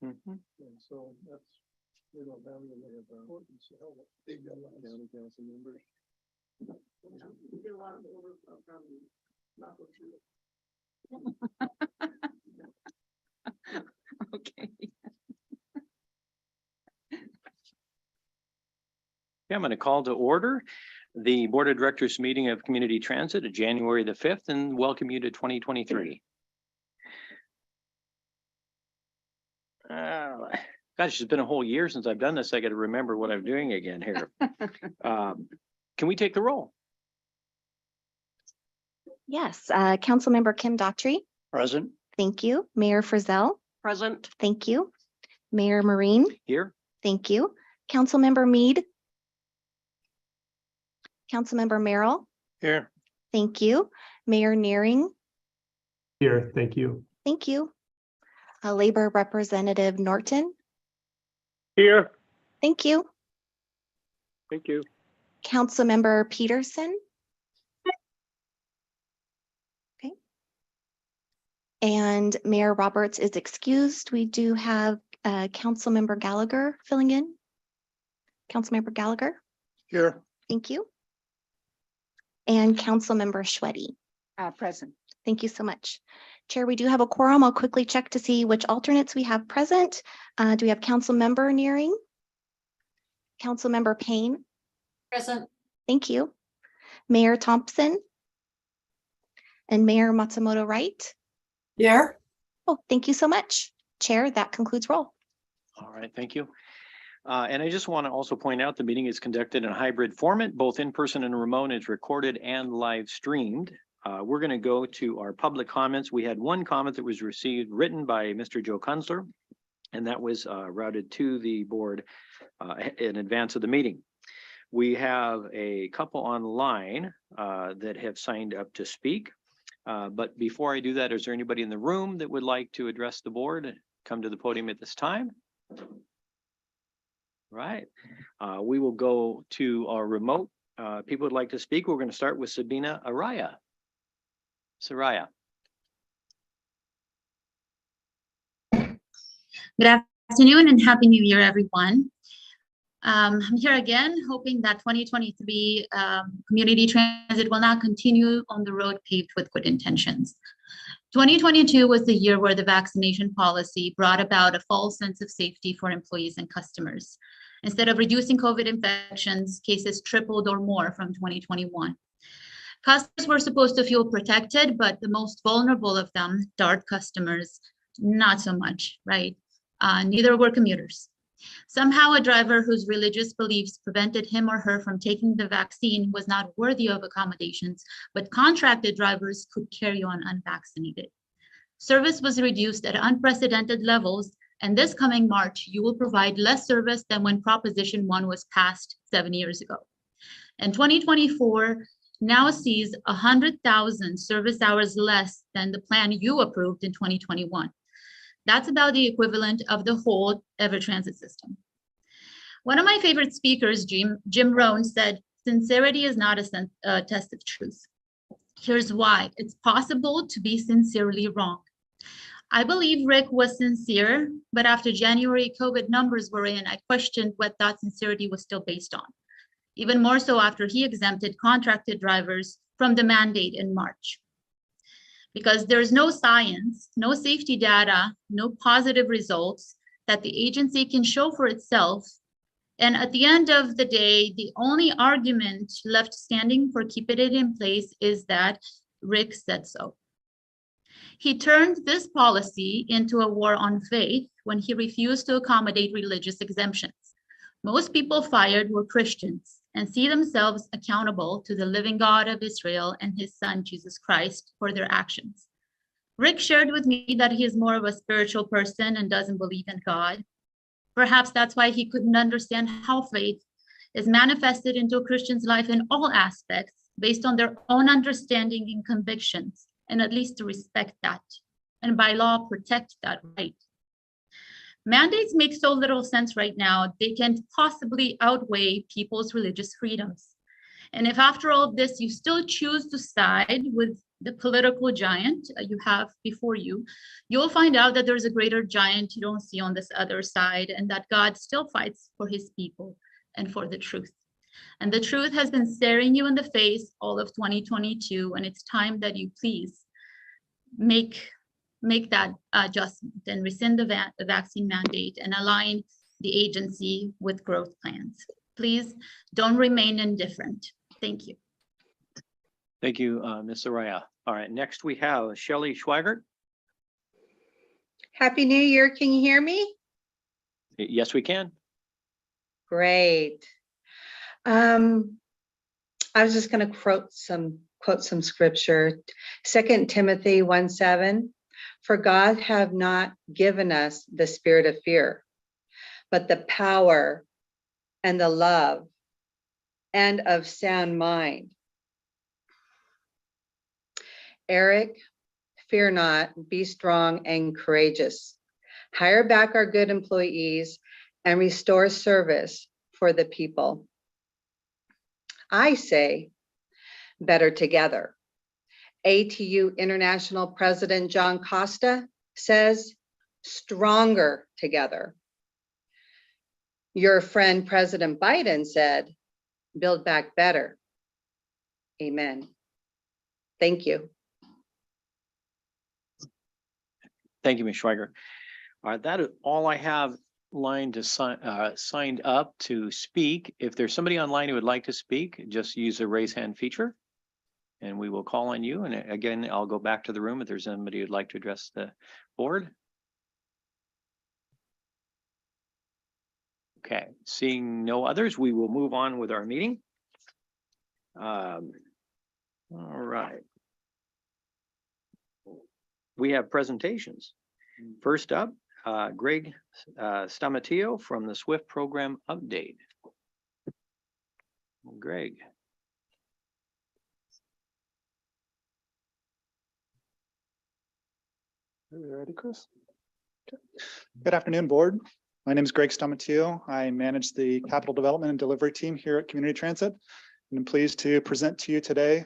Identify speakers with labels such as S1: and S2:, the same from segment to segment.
S1: And so that's, you know, now we have importance of how big county council members.
S2: We get a lot of orders from not what you.
S3: Okay.
S4: I'm going to call to order the Board of Directors meeting of Community Transit of January the 5th and welcome you to 2023. Gosh, it's been a whole year since I've done this. I got to remember what I'm doing again here. Can we take the roll?
S5: Yes, Councilmember Kim Daughtry.
S4: Present.
S5: Thank you. Mayor Frizzell.
S2: Present.
S5: Thank you. Mayor Marine.
S4: Here.
S5: Thank you. Councilmember Mead. Councilmember Merrill.
S4: Here.
S5: Thank you. Mayor Nearing.
S1: Here, thank you.
S5: Thank you. Labor Representative Norton.
S4: Here.
S5: Thank you.
S4: Thank you.
S5: Councilmember Peterson. Okay. And Mayor Roberts is excused. We do have Councilmember Gallagher filling in. Councilmember Gallagher.
S4: Here.
S5: Thank you. And Councilmember Schweddy.
S3: Present.
S5: Thank you so much. Chair, we do have a quorum. I'll quickly check to see which alternates we have present. Do we have Councilmember Nearing? Councilmember Payne?
S2: Present.
S5: Thank you. Mayor Thompson? And Mayor Matsumoto Wright?
S2: Here.
S5: Oh, thank you so much. Chair, that concludes roll.
S4: All right, thank you. And I just want to also point out the meeting is conducted in a hybrid format, both in person and remote. It's recorded and live streamed. We're going to go to our public comments. We had one comment that was received written by Mr. Joe Kunzler, and that was routed to the board in advance of the meeting. We have a couple online that have signed up to speak. But before I do that, is there anybody in the room that would like to address the board? Come to the podium at this time. Right. We will go to our remote. People would like to speak. We're going to start with Sabina Araya. Saraya.
S6: Good afternoon and Happy New Year, everyone. I'm here again, hoping that 2023 community transit will not continue on the road paved with good intentions. 2022 was the year where the vaccination policy brought about a false sense of safety for employees and customers. Instead of reducing COVID infections, cases tripled or more from 2021. Customers were supposed to feel protected, but the most vulnerable of them, DART customers, not so much, right? Neither were commuters. Somehow a driver whose religious beliefs prevented him or her from taking the vaccine was not worthy of accommodations, but contracted drivers could carry on unvaccinated. Service was reduced at unprecedented levels, and this coming March, you will provide less service than when Proposition 1 was passed 7 years ago. And 2024 now sees 100,000 service hours less than the plan you approved in 2021. That's about the equivalent of the whole Evertransit system. One of my favorite speakers, Jim Rohn, said, sincerity is not a test of truth. Here's why. It's possible to be sincerely wrong. I believe Rick was sincere, but after January COVID numbers were in, I questioned what that sincerity was still based on. Even more so after he exempted contracted drivers from the mandate in March. Because there's no science, no safety data, no positive results that the agency can show for itself. And at the end of the day, the only argument left standing for keeping it in place is that Rick said so. He turned this policy into a war on faith when he refused to accommodate religious exemptions. Most people fired were Christians and see themselves accountable to the living God of Israel and his son, Jesus Christ, for their actions. Rick shared with me that he is more of a spiritual person and doesn't believe in God. Perhaps that's why he couldn't understand how faith is manifested into a Christian's life in all aspects based on their own understanding and convictions, and at least to respect that, and by law, protect that right. Mandates make so little sense right now, they can't possibly outweigh people's religious freedoms. And if after all of this, you still choose to side with the political giant you have before you, you'll find out that there's a greater giant you don't see on this other side, and that God still fights for his people and for the truth. And the truth has been staring you in the face all of 2022, and it's time that you please make that adjustment and rescind the vaccine mandate and align the agency with growth plans. Please don't remain indifferent. Thank you.
S4: Thank you, Ms. Araya. All right, next we have Shelley Schweigert.
S3: Happy New Year. Can you hear me?
S4: Yes, we can.
S3: Great. I was just going to quote some scripture. 2 Timothy 1:7. For God have not given us the spirit of fear, but the power and the love and of sound mind. Eric, fear not, be strong and courageous. Hire back our good employees and restore service for the people. I say better together. ATU International President John Costa says stronger together. Your friend President Biden said, build back better. Amen. Thank you.
S4: Thank you, Ms. Schweiger. All right, that is all I have lined to signed up to speak. If there's somebody online who would like to speak, just use the raise hand feature and we will call on you. And again, I'll go back to the room if there's somebody who'd like to address the board. Okay, seeing no others, we will move on with our meeting. All right. We have presentations. First up, Greg Stamatillo from the SWIFT program update. Greg.
S7: Are you ready, Chris? Okay. Good afternoon, board. My name is Greg Stamatillo. I manage the capital development and delivery team here at Community Transit, and I'm pleased to present to you today.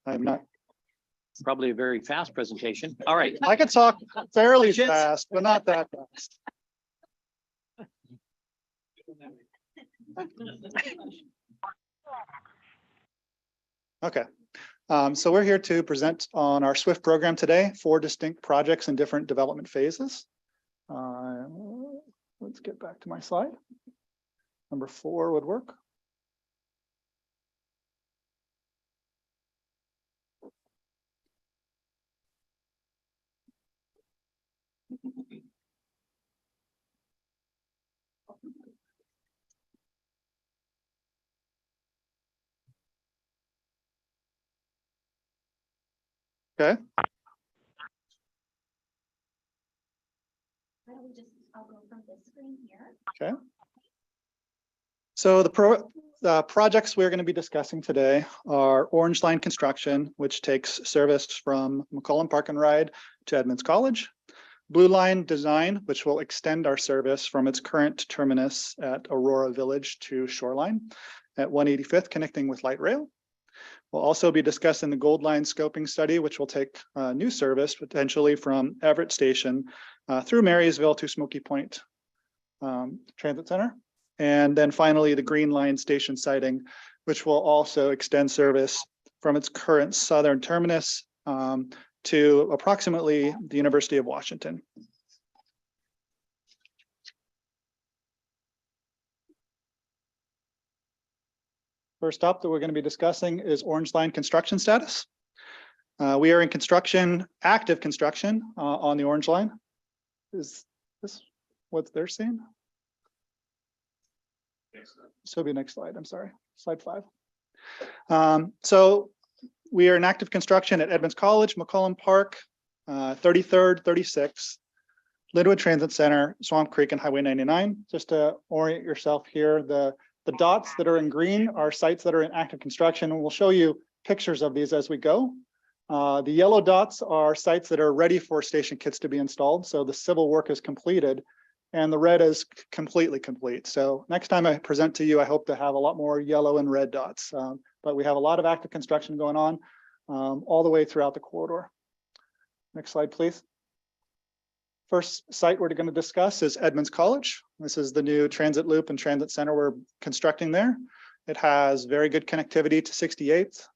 S7: I'm not.
S4: Probably a very fast presentation. All right.
S7: I could talk fairly fast, but not that fast. Okay. So we're here to present on our SWIFT program today, 4 distinct projects in different development phases. Let's get back to my slide. Number 4 would work. Okay.
S5: I'll go from this screen here.
S7: Okay. So the projects we're going to be discussing today are Orange Line construction, which takes service from McCollum Park and Ride to Edmonds College. Blue Line design, which will extend our service from its current terminus at Aurora Village to Shoreline at 185th, connecting with light rail. We'll also be discussing the Gold Line scoping study, which will take new service potentially from Everett Station through Marysville to Smoky Point Transit Center. And then finally, the Green Line station siting, which will also extend service from its current southern terminus to approximately the University of Washington. First up that we're going to be discussing is Orange Line construction status. We are in construction, active construction on the Orange Line. Is this what they're seeing? So be next slide, I'm sorry, slide 5. So we are in active construction at Edmonds College, McCollum Park, 33rd, 36th, Linwood Transit Center, Swamp Creek, and Highway 99. Just to orient yourself here, the dots that are in green are sites that are in active construction, and we'll show you pictures of these as we go. The yellow dots are sites that are ready for station kits to be installed. So the civil work is completed and the red is completely complete. So next time I present to you, I hope to have a lot more yellow and red dots. But we have a lot of active construction going on all the way throughout the corridor. Next slide, please. First site we're going to discuss is Edmonds College. This is the new transit loop and transit center we're constructing there. It has very good connectivity to 68th,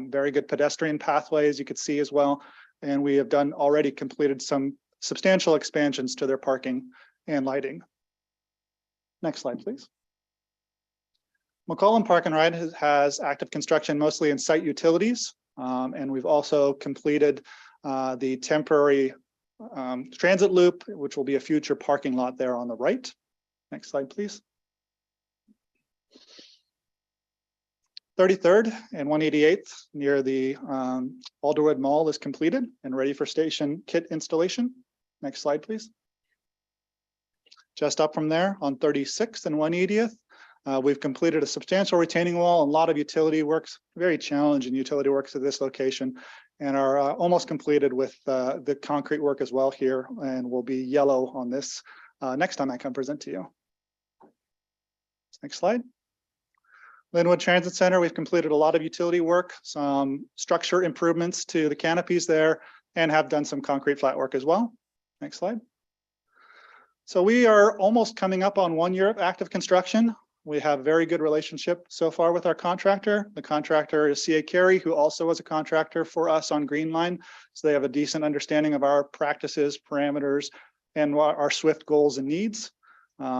S7: very good pedestrian pathways you could see as well. And we have already completed some substantial expansions to their parking and lighting. Next slide, please. McCollum Park and Ride has active construction mostly in site utilities. And we've also completed the temporary transit loop, which will be a future parking lot there on the right. Next slide, please. 33rd and 188th near the Alderwood Mall is completed and ready for station kit installation. Next slide, please. Just up from there on 36th and 180th, we've completed a substantial retaining wall and a lot of utility works, very challenging utility works at this location, and are almost completed with the concrete work as well here, and will be yellow on this next time I come present to you. Next slide. Linwood Transit Center, we've completed a lot of utility work, some structure improvements to the canopies there, and have done some concrete flat work as well. Next slide. So we are almost coming up on 1 year of active construction. We have a very good relationship so far with our contractor. The contractor is CA Carey, who also was a contractor for us on Green Line. So they have a decent understanding of our practices, parameters, and our SWIFT goals and needs.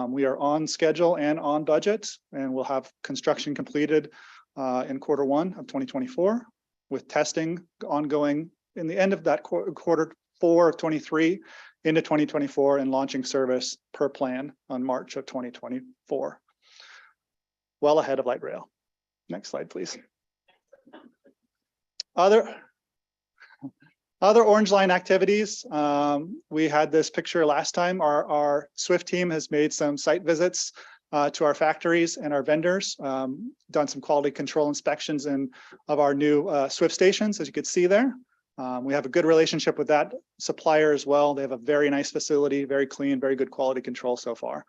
S7: We are on schedule and on budget, and we'll have construction completed in Q1 of 2024, with testing ongoing in the end of that Q4 of 23 into 2024, and launching service per plan on March of 2024. Well ahead of light rail. Next slide, please. Other Orange Line activities. We had this picture last time. Our SWIFT team has made some site visits to our factories and our vendors, done some quality control inspections of our new SWIFT stations, as you can see there. We have a good relationship with that supplier as well. They have a very nice facility, very clean, very good quality control so far.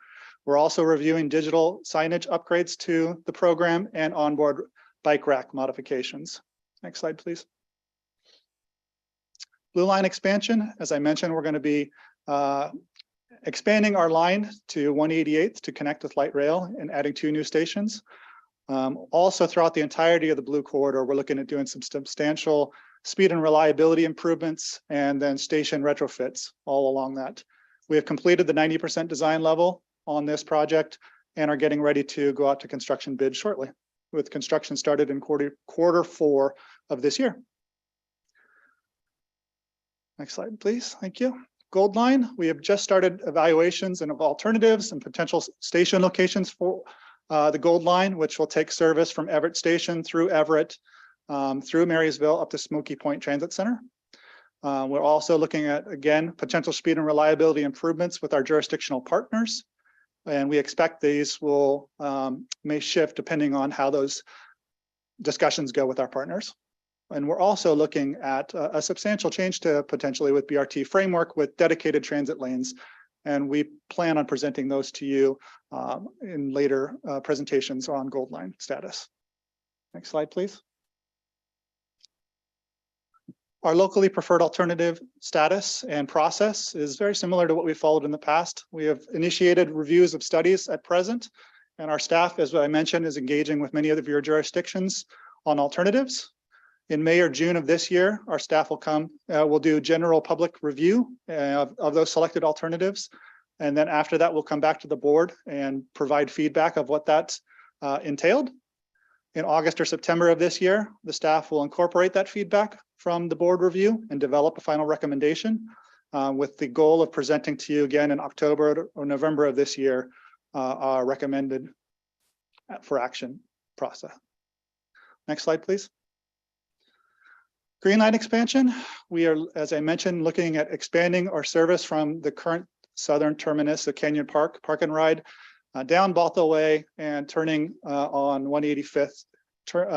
S7: We're also reviewing digital signage upgrades to the program and onboard bike rack modifications. Next slide, please. Blue Line expansion. As I mentioned, we're going to be expanding our line to 188th to connect with light rail and adding 2 new stations. Also, throughout the entirety of the Blue Corridor, we're looking at doing some substantial speed and reliability improvements, and then station retrofits all along that. We have completed the 90% design level on this project and are getting ready to go out to construction bid shortly, with construction started in Q4 of this year. Next slide, please. Thank you. Gold Line, we have just started evaluations and of alternatives and potential station locations for the Gold Line, which will take service from Everett Station through Everett, through Marysville up to Smoky Point Transit Center. We're also looking at, again, potential speed and reliability improvements with our jurisdictional partners. And we expect these may shift depending on how those discussions go with our partners. And we're also looking at a substantial change to potentially with BRT framework with dedicated transit lanes. And we plan on presenting those to you in later presentations on Gold Line status. Next slide, please. Our locally preferred alternative status and process is very similar to what we followed in the past. We have initiated reviews of studies at present, and our staff, as I mentioned, is engaging with many of your jurisdictions on alternatives. In May or June of this year, our staff will do general public review of those selected alternatives. And then after that, we'll come back to the board and provide feedback of what that entailed. In August or September of this year, the staff will incorporate that feedback from the board review and develop a final recommendation with the goal of presenting to you again in October or November of this year, our recommended for action process. Next slide, please. Green Line expansion. We are, as I mentioned, looking at expanding our service from the current southern terminus of Canyon Park and Ride down Bothell Way and turning on 185th,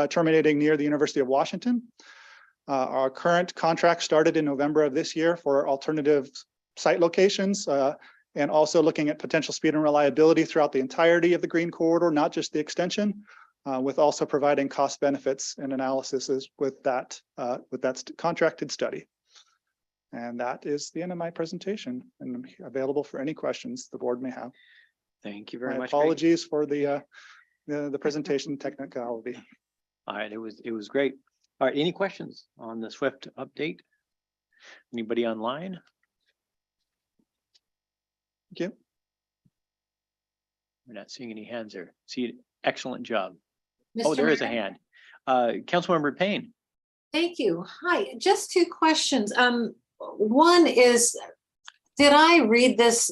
S7: terminating near the University of Washington. Our current contract started in November of this year for alternative site locations and also looking at potential speed and reliability throughout the entirety of the green corridor, not just the extension, with also providing cost benefits and analysis with that contracted study. And that is the end of my presentation, and I'm available for any questions the board may have.
S4: Thank you very
S7: My
S4: much. Greg.
S7: apologies for the presentation technicality.
S4: All right, it was great. All right, any questions on the SWIFT update? Anybody online?
S7: Thank you.
S4: We're not seeing any hands there. See, excellent job. Oh,
S8: Mr.
S4: there is a
S8: Mayor?
S4: hand. Councilmember Payne.
S8: Thank you. Hi, just two questions. One is, did I read this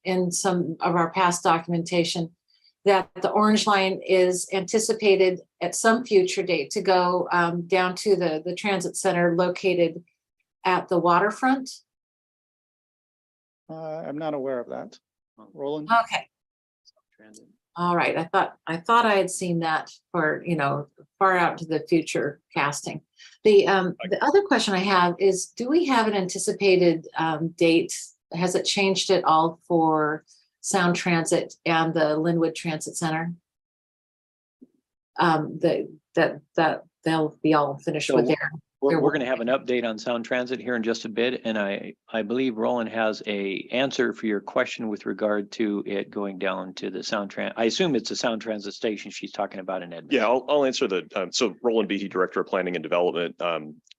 S8: in some of our past documentation that the Orange Line is anticipated at some future date to go down to the transit center located at the waterfront?
S7: I'm not aware of that. Roland?
S8: Okay,
S4: Transit.
S8: all right. I thought I had seen that for, far out to the future casting. The other question I have is, do we have an anticipated date? Has it changed at all for Sound Transit and the Linwood Transit Center? That they'll be all finished
S4: So
S8: with their.
S4: We're
S8: work.
S4: going to have an update on Sound Transit here in just a bit, and I believe Roland has a answer for your question with regard to it going down to the Sound Transit. I assume it's a Sound Transit station she's talking about in Edmonton.
S9: Yeah, I'll answer so Roland Beatty, Director of Planning and Development.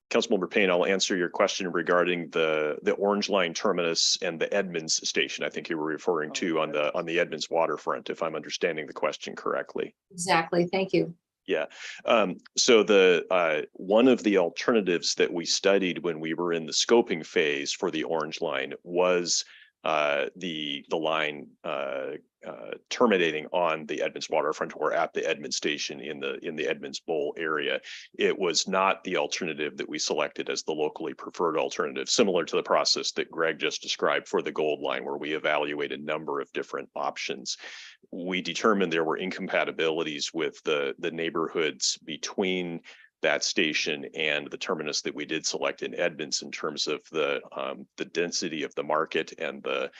S9: Councilmember Payne, I'll answer your question regarding the Orange Line terminus and the Edmonds station. I think you were referring to on the Edmonds waterfront, if I'm understanding the question correctly.
S8: Exactly. Thank you.
S9: Yeah. So the one of the alternatives that we studied when we were in the scoping phase for the Orange Line was the line terminating on the Edmonds waterfront or at the Edmonds station in the Edmonds Bowl area. It was not the alternative that we selected as the locally preferred alternative, similar to the process that Greg just described for the Gold Line, where we evaluated a number of different options. We determined there were incompatibilities with the neighborhoods between that station and the terminus that we did select in Edmonds in terms of the density of the market and the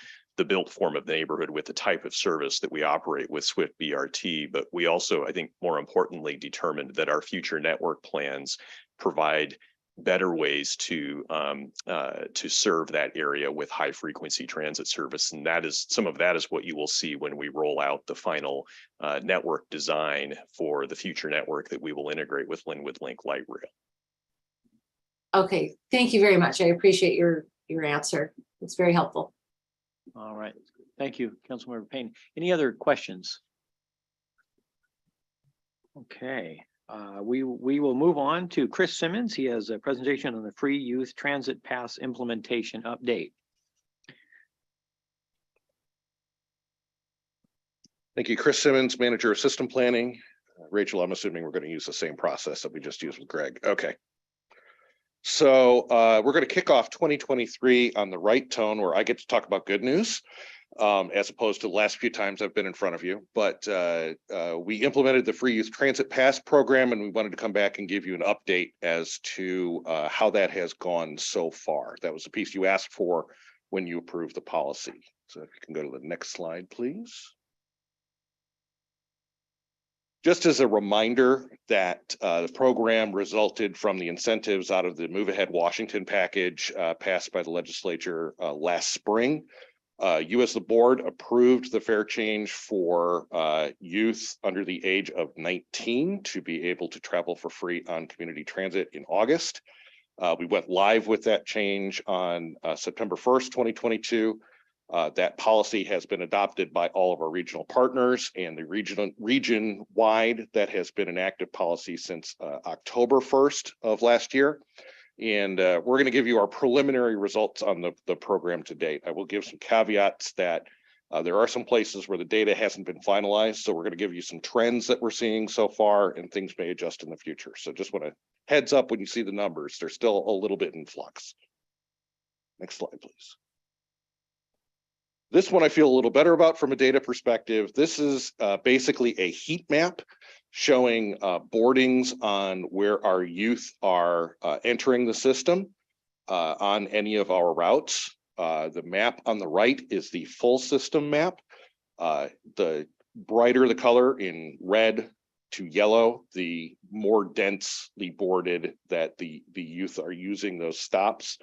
S9: built form of the neighborhood with the type of service that we operate with Swift BRT. But we also, I think more importantly, determined that our future network plans provide better ways to serve that area with high frequency transit service. And some of that is what you will see when we roll out the final network design for the future network that we will integrate with Linwood Link Light Rail.
S8: Okay. Thank you very much. I appreciate your answer. It's very helpful.
S4: All right. Thank you, Councilmember Payne. Any other questions? Okay. We will move on to Chris Simmons. He has a presentation on the Free Youth Transit Pass implementation update.
S10: Thank you, Chris Simmons, Manager of System Planning. Rachel, I'm assuming we're going to use the same process that we just used with Greg. Okay. So we're going to kick off 2023 on the right tone, where I get to talk about good news, as opposed to the last few times I've been in front of you. But we implemented the Free Youth Transit Pass program, and we wanted to come back and give you an update as to how that has gone so far. That was the piece you asked for when you approved the policy. So if you can go to the next slide, please. Just as a reminder that the program resulted from the incentives out of the Move Ahead Washington package passed by the legislature last spring. You as the board approved the fare change for youth under the age of 19 to be able to travel for free on community transit in August. We went live with that change on September 1st, 2022. That policy has been adopted by all of our regional partners, and the region-wide that has been an active policy since October 1st of last year. And we're going to give you our preliminary results on the program to date. I will give some caveats that there are some places where the data hasn't been finalized. So we're going to give you some trends that we're seeing so far, and things may adjust in the future. So just want to heads up when you see the numbers, they're still a little bit in flux. Next slide, please. This one I feel a little better about from a data perspective. This is basically a heat map showing boardings on where our youth are entering the system on any of our routes. The map on the right is the full system map. The brighter the color in red to yellow, the more densely boarded that the youth are using those stops.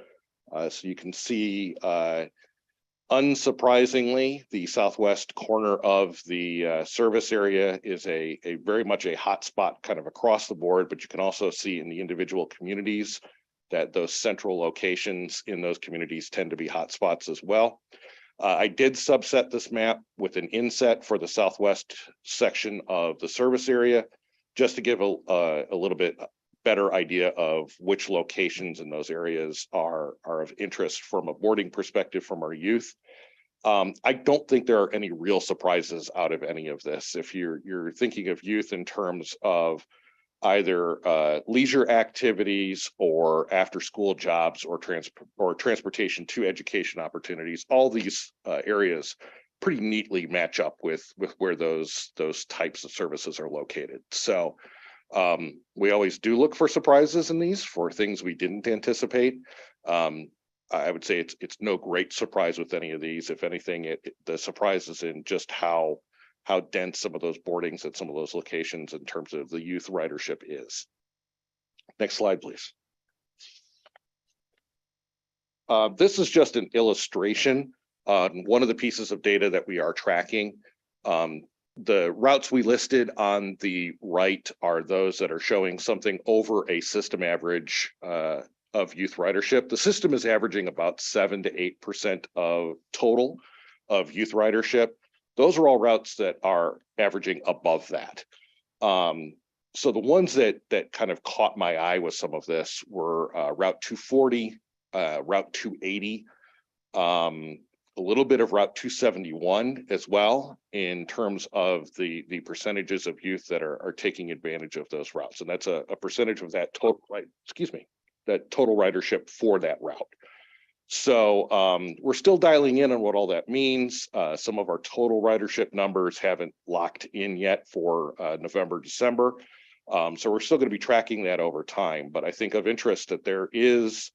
S10: So you can see, unsurprisingly, the southwest corner of the service area is a very much a hotspot kind of across the board, but you can also see in the individual communities that those central locations in those communities tend to be hotspots as well. I did subset this map with an inset for the southwest section of the service area, just to give a little bit better idea of which locations in those areas are of interest from a boarding perspective from our youth. I don't think there are any real surprises out of any of this. If you're thinking of youth in terms of either leisure activities or after school jobs or transportation to education opportunities, all these areas pretty neatly match up with where those types of services are located. So we always do look for surprises in these for things we didn't anticipate. I would say it's no great surprise with any of these. If anything, the surprise is in just how dense some of those boardings at some of those locations in terms of the youth ridership is. Next slide, please. This is just an illustration on one of the pieces of data that we are tracking. The routes we listed on the right are those that are showing something over a system average of youth ridership. The system is averaging about 7 to 8% of total of youth ridership. Those are all routes that are averaging above that. So the ones that kind of caught my eye with some of this were Route 240, Route 280, a little bit of Route 271 as well, in terms of the percentages of youth that are taking advantage of those routes. And that's a percentage of that total, that total ridership for that route. So we're still dialing in on what all that means. Some of our total ridership numbers haven't locked in yet for November, December. So we're still going to be tracking that over time. But I think of interest that there is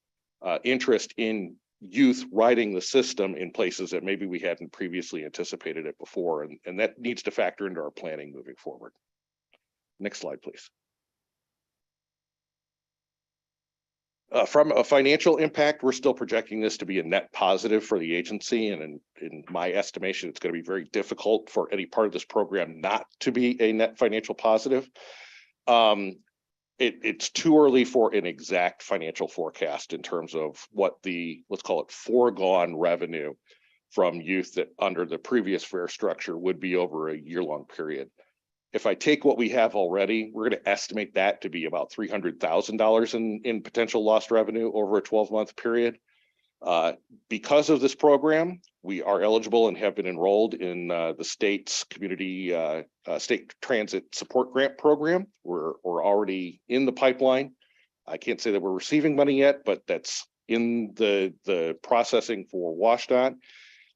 S10: interest in youth riding the system in places that maybe we hadn't previously anticipated it before. And that needs to factor into our planning moving forward. Next slide, please. From a financial impact, we're still projecting this to be a net positive for the agency. And in my estimation, it's going to be very difficult for any part of this program not to be a net financial positive. It's too early for an exact financial forecast in terms of what the, let's call it, foregone revenue from youth that under the previous fare structure would be over a year-long period. If I take what we have already, we're going to estimate that to be about $300,000 in potential lost revenue over a 12-month period. Because of this program, we are eligible and have been enrolled in the state's community state transit support grant program. We're already in the pipeline. I can't say that we're receiving money yet, but that's in the processing for WashDOT.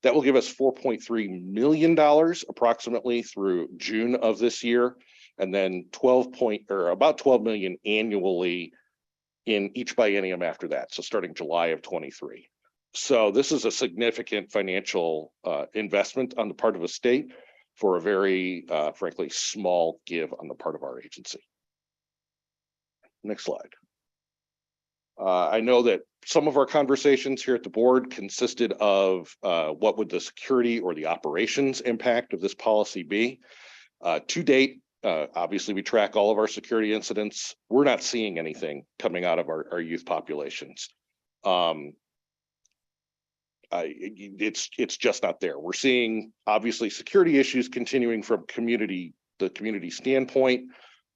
S10: That will give us $4.3 million approximately through June of this year, and then about 12 million annually in each biennium after that. So starting July of 23. So this is a significant financial investment on the part of a state for a very, frankly, small give on the part of our agency. Next slide. I know that some of our conversations here at the board consisted of what would the security or the operations impact of this policy be. To date, obviously we track all of our security incidents. We're not seeing anything coming out of our youth populations. It's just not there. We're seeing obviously security issues continuing from the community standpoint,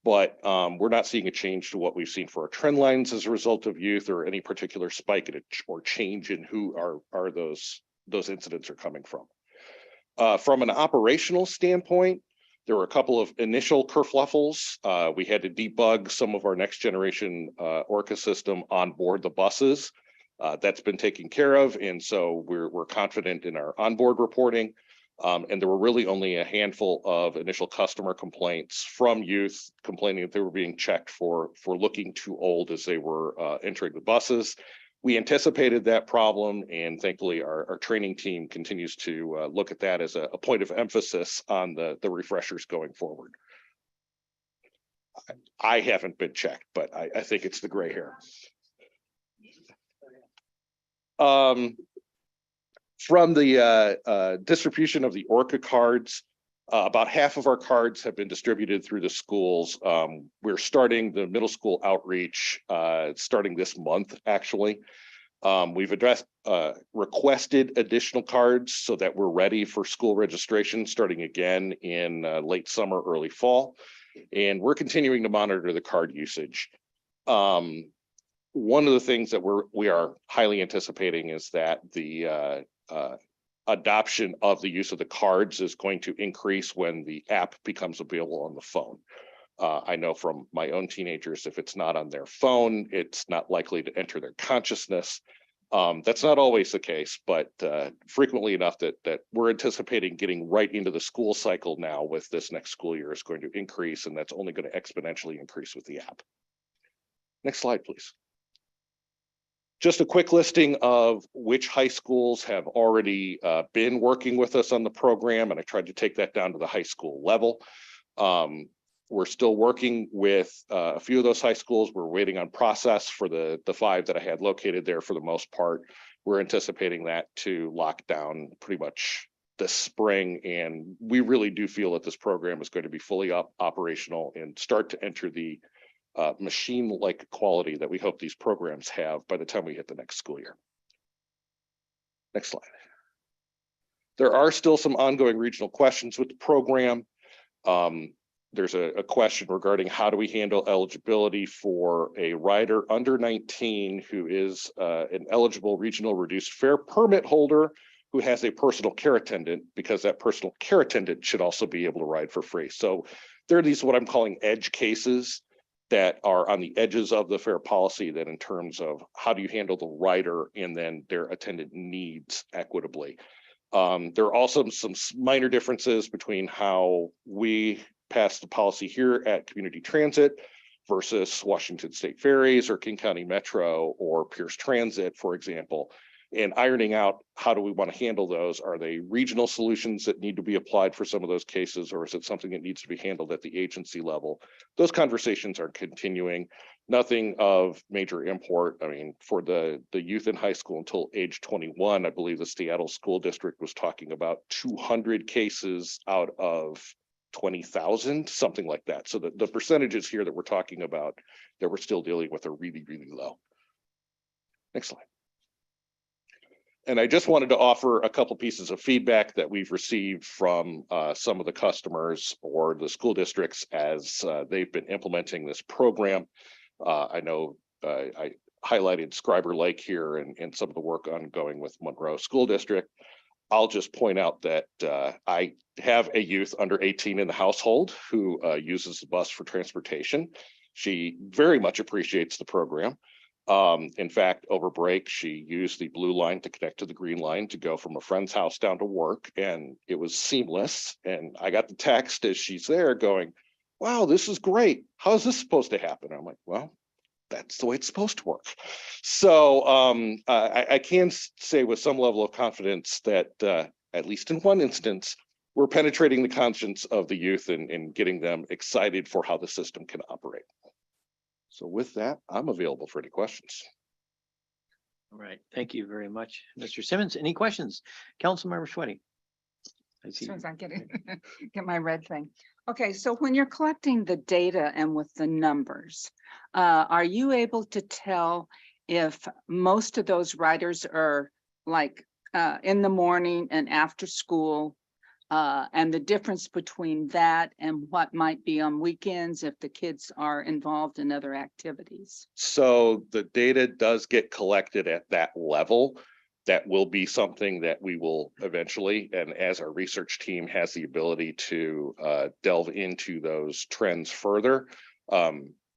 S10: but we're not seeing a change to what we've seen for our trend lines as a result of youth or any particular spike or change in who are those incidents are coming from. From an operational standpoint, there were a couple of initial kerfluffles. We had to debug some of our next generation Orca system on board the buses. That's been taken care of, and so we're confident in our onboard reporting. And there were really only a handful of initial customer complaints from youth complaining that they were being checked for looking too old as they were entering the buses. We anticipated that problem, and thankfully our training team continues to look at that as a point of emphasis on the refreshers going forward. I haven't been checked, but I think it's the gray hair. From the distribution of the Orca cards, about half of our cards have been distributed through the schools. We're starting the middle school outreach starting this month, actually. We've requested additional cards so that we're ready for school registration starting again in late summer, early fall. And we're continuing to monitor the card usage. One of the things that we are highly anticipating is that the adoption of the use of the cards is going to increase when the app becomes available on the phone. I know from my own teenagers, if it's not on their phone, it's not likely to enter their consciousness. That's not always the case, but frequently enough that we're anticipating getting right into the school cycle now with this next school year is going to increase, and that's only going to exponentially increase with the app. Next slide, please. Just a quick listing of which high schools have already been working with us on the program, and I tried to take that down to the high school level. We're still working with a few of those high schools. We're waiting on process for the 5 that I had located there for the most part. We're anticipating that to lock down pretty much this spring, and we really do feel that this program is going to be fully operational and start to enter the machine-like quality that we hope these programs have by the time we hit the next school year. Next slide. There are still some ongoing regional questions with the program. There's a question regarding how do we handle eligibility for a rider under 19 who is an eligible regional reduced fare permit holder who has a personal care attendant, because that personal care attendant should also be able to ride for free. So there are these what I'm calling edge cases that are on the edges of the fare policy, that in terms of how do you handle the rider and then their attendant needs equitably. There are also some minor differences between how we pass the policy here at Community Transit versus Washington State Ferries or King County Metro or Pierce Transit, for example, and ironing out how do we want to handle those. Are they regional solutions that need to be applied for some of those cases, or is it something that needs to be handled at the agency level? Those conversations are continuing. Nothing of major import. I mean, for the youth in high school until age 21, I believe the Seattle School District was talking about 200 cases out of 20,000, something like that. So the percentages here that we're talking about that we're still dealing with are really, really low. Next slide. And I just wanted to offer a couple pieces of feedback that we've received from some of the customers or the school districts as they've been implementing this program. I know I highlighted Scriber Lake here and some of the work ongoing with Monroe School District. I'll just point out that I have a youth under 18 in the household who uses the bus for transportation. She very much appreciates the program. In fact, over break, she used the blue line to connect to the green line to go from a friend's house down to work, and it was seamless. And I got the text as she's there going, wow, this is great. How is this supposed to happen? I'm like, well, that's the way it's supposed to work. So I can say with some level of confidence that at least in one instance, we're penetrating the conscience of the youth and getting them excited for how the system can operate. So with that, I'm available for any questions.
S4: All right, thank you very much, Mr. Simmons. Any questions? Councilmember Schwetti. I see.
S11: As soon as I get my red thing. Okay, so when you're collecting the data and with the numbers, are you able to tell if most of those riders are like in the morning and after school, and the difference between that and what might be on weekends if the kids are involved in other activities?
S10: So the data does get collected at that level. That will be something that we will eventually, and as our research team has the ability to delve into those trends further,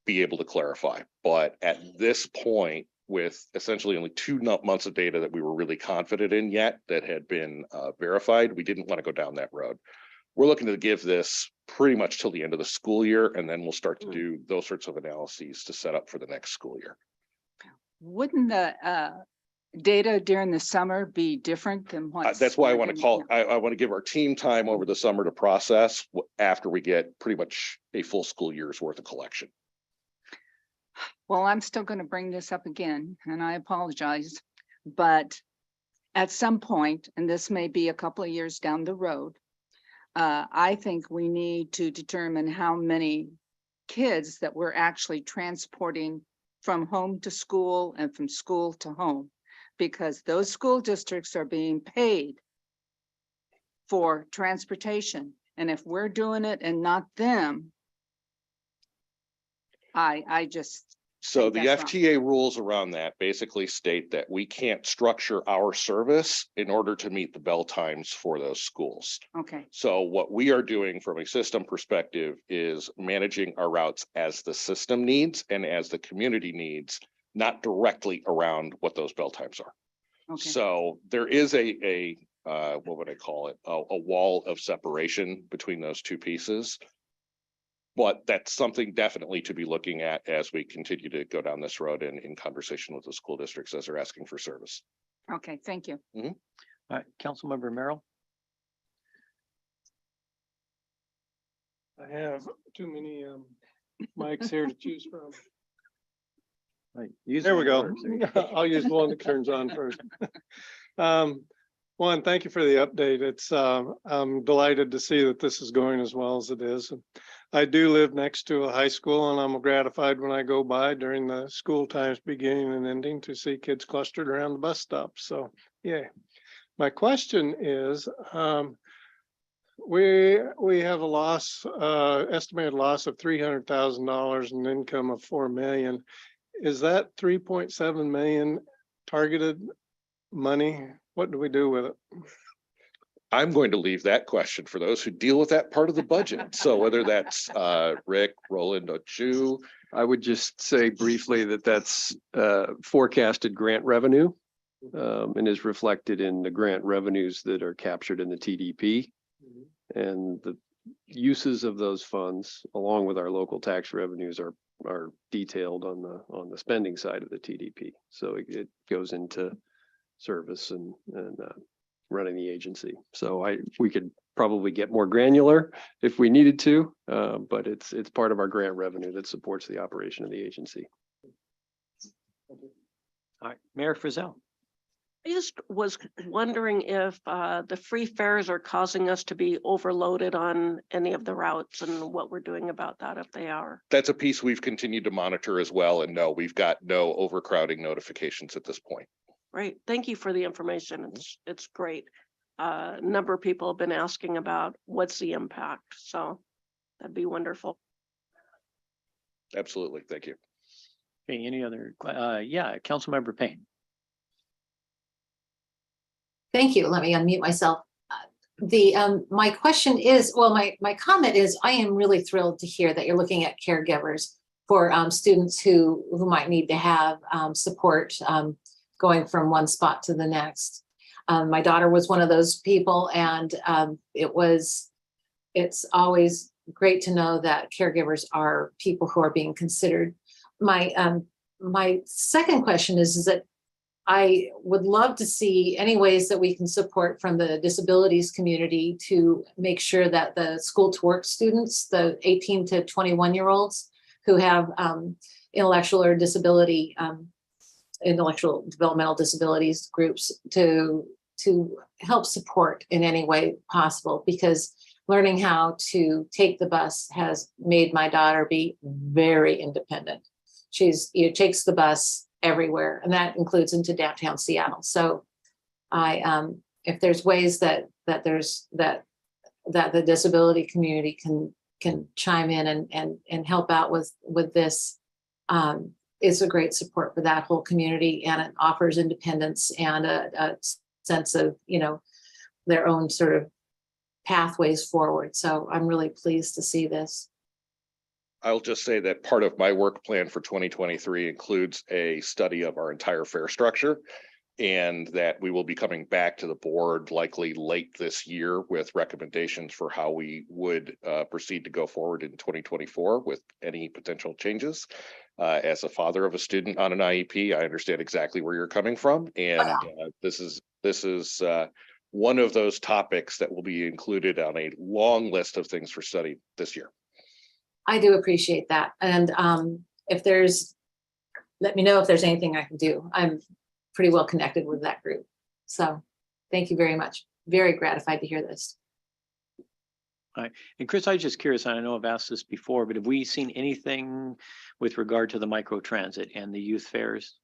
S10: be able to clarify. But at this point, with essentially only 2 months of data that we were really confident in yet that had been verified, we didn't want to go down that road. We're looking to give this pretty much till the end of the school year, and then we'll start to do those sorts of analyses to set up for the next school year.
S11: wouldn't the data during the summer be different than what?
S10: That's why I want to call, I want to give our team time over the summer to process after we get pretty much a full school year's worth of collection.
S11: Well, I'm still going to bring this up again, and I apologize, but at some point, and this may be a couple of years down the road, I think we need to determine how many kids that we're actually transporting from home to school and from school to home, because those school districts are being paid for transportation. And if we're doing it and not them, I just.
S10: So
S11: think
S10: the
S11: that's wrong.
S10: FTA rules around that basically state that we can't structure our service in order to meet the bell times for those schools.
S11: Okay,
S10: So what we are doing from a system perspective is managing our routes as the system needs and as the community needs, not directly around what those bell times are.
S11: okay.
S10: So there is a what would I call it? A wall of separation between those two pieces. But that's something definitely to be looking at as we continue to go down this road and in conversation with the school districts as they're asking for service.
S11: Okay, thank you.
S4: All right, Councilmember Merrill.
S1: I have too many mics here to choose from.
S4: Right, use
S1: There we
S4: one
S1: go.
S4: of yours.
S1: I'll use the one that turns on first. One, thank you for the update. It's I'm delighted to see that this is going as well as it is. I do live next to a high school, and I'm gratified when I go by during the school times beginning and ending to see kids clustered around the bus stop. So, yeah. My question is, we have a loss, estimated loss of $300,000 and income of $4 million. Is that 3.7 million targeted money? What do we do with it?
S10: I'm going to leave that question for those who deal with that part of the budget. So whether that's Rick, Roland, or Chu.
S12: I would just say briefly that that's forecasted grant revenue and is reflected in the grant revenues that are captured in the TDP. And the uses of those funds, along with our local tax revenues, are detailed on the spending side of the TDP. So it goes into service and running the agency. So we could probably get more granular if we needed to, but it's part of our grant revenue that supports the operation of the agency.
S4: All right, Mayor Frizzell.
S2: I just was wondering if the free fares are causing us to be overloaded on any of the routes and what we're doing about that if they are.
S10: That's a piece we've continued to monitor as well. And no, we've got no overcrowding notifications at this point.
S2: Right. Thank you for the information. It's great. A number of people have been asking about what's the impact. So that'd be wonderful.
S10: Absolutely. Thank you.
S4: Okay, any other, yeah, Councilmember Payne.
S8: Thank you. Let me unmute myself. My question is, well, my comment is, I am really thrilled to hear that you're looking at caregivers for students who might need to have support going from one spot to the next. My daughter was one of those people, and it's always great to know that caregivers are people who are being considered. My second question is that I would love to see any ways that we can support from the disabilities community to make sure that the school to work students, the 18 to 21-year-olds who have intellectual developmental disabilities groups to help support in any way possible, because learning how to take the bus has made my daughter be very independent. She takes the bus everywhere, and that includes into downtown Seattle. So if there's ways that the disability community can chime in and help out with this, is a great support for that whole community, and it offers independence and a sense of, their own sort of pathways forward. So I'm really pleased to see this.
S10: I'll just say that part of my work plan for 2023 includes a study of our entire fare structure, and that we will be coming back to the board likely late this year with recommendations for how we would proceed to go forward in 2024 with any potential changes. As a father of a student on an IEP, I understand exactly where you're coming from. And this is one of those topics that will be included on a long list of things for study this year.
S8: I do appreciate that. And let me know if there's anything I can do. I'm pretty well connected with that group. So thank you very much. Very gratified to hear this.
S4: And Chris, I was just curious, and I know I've asked this before, but have we seen anything with regard to the microtransit and the youth fairs?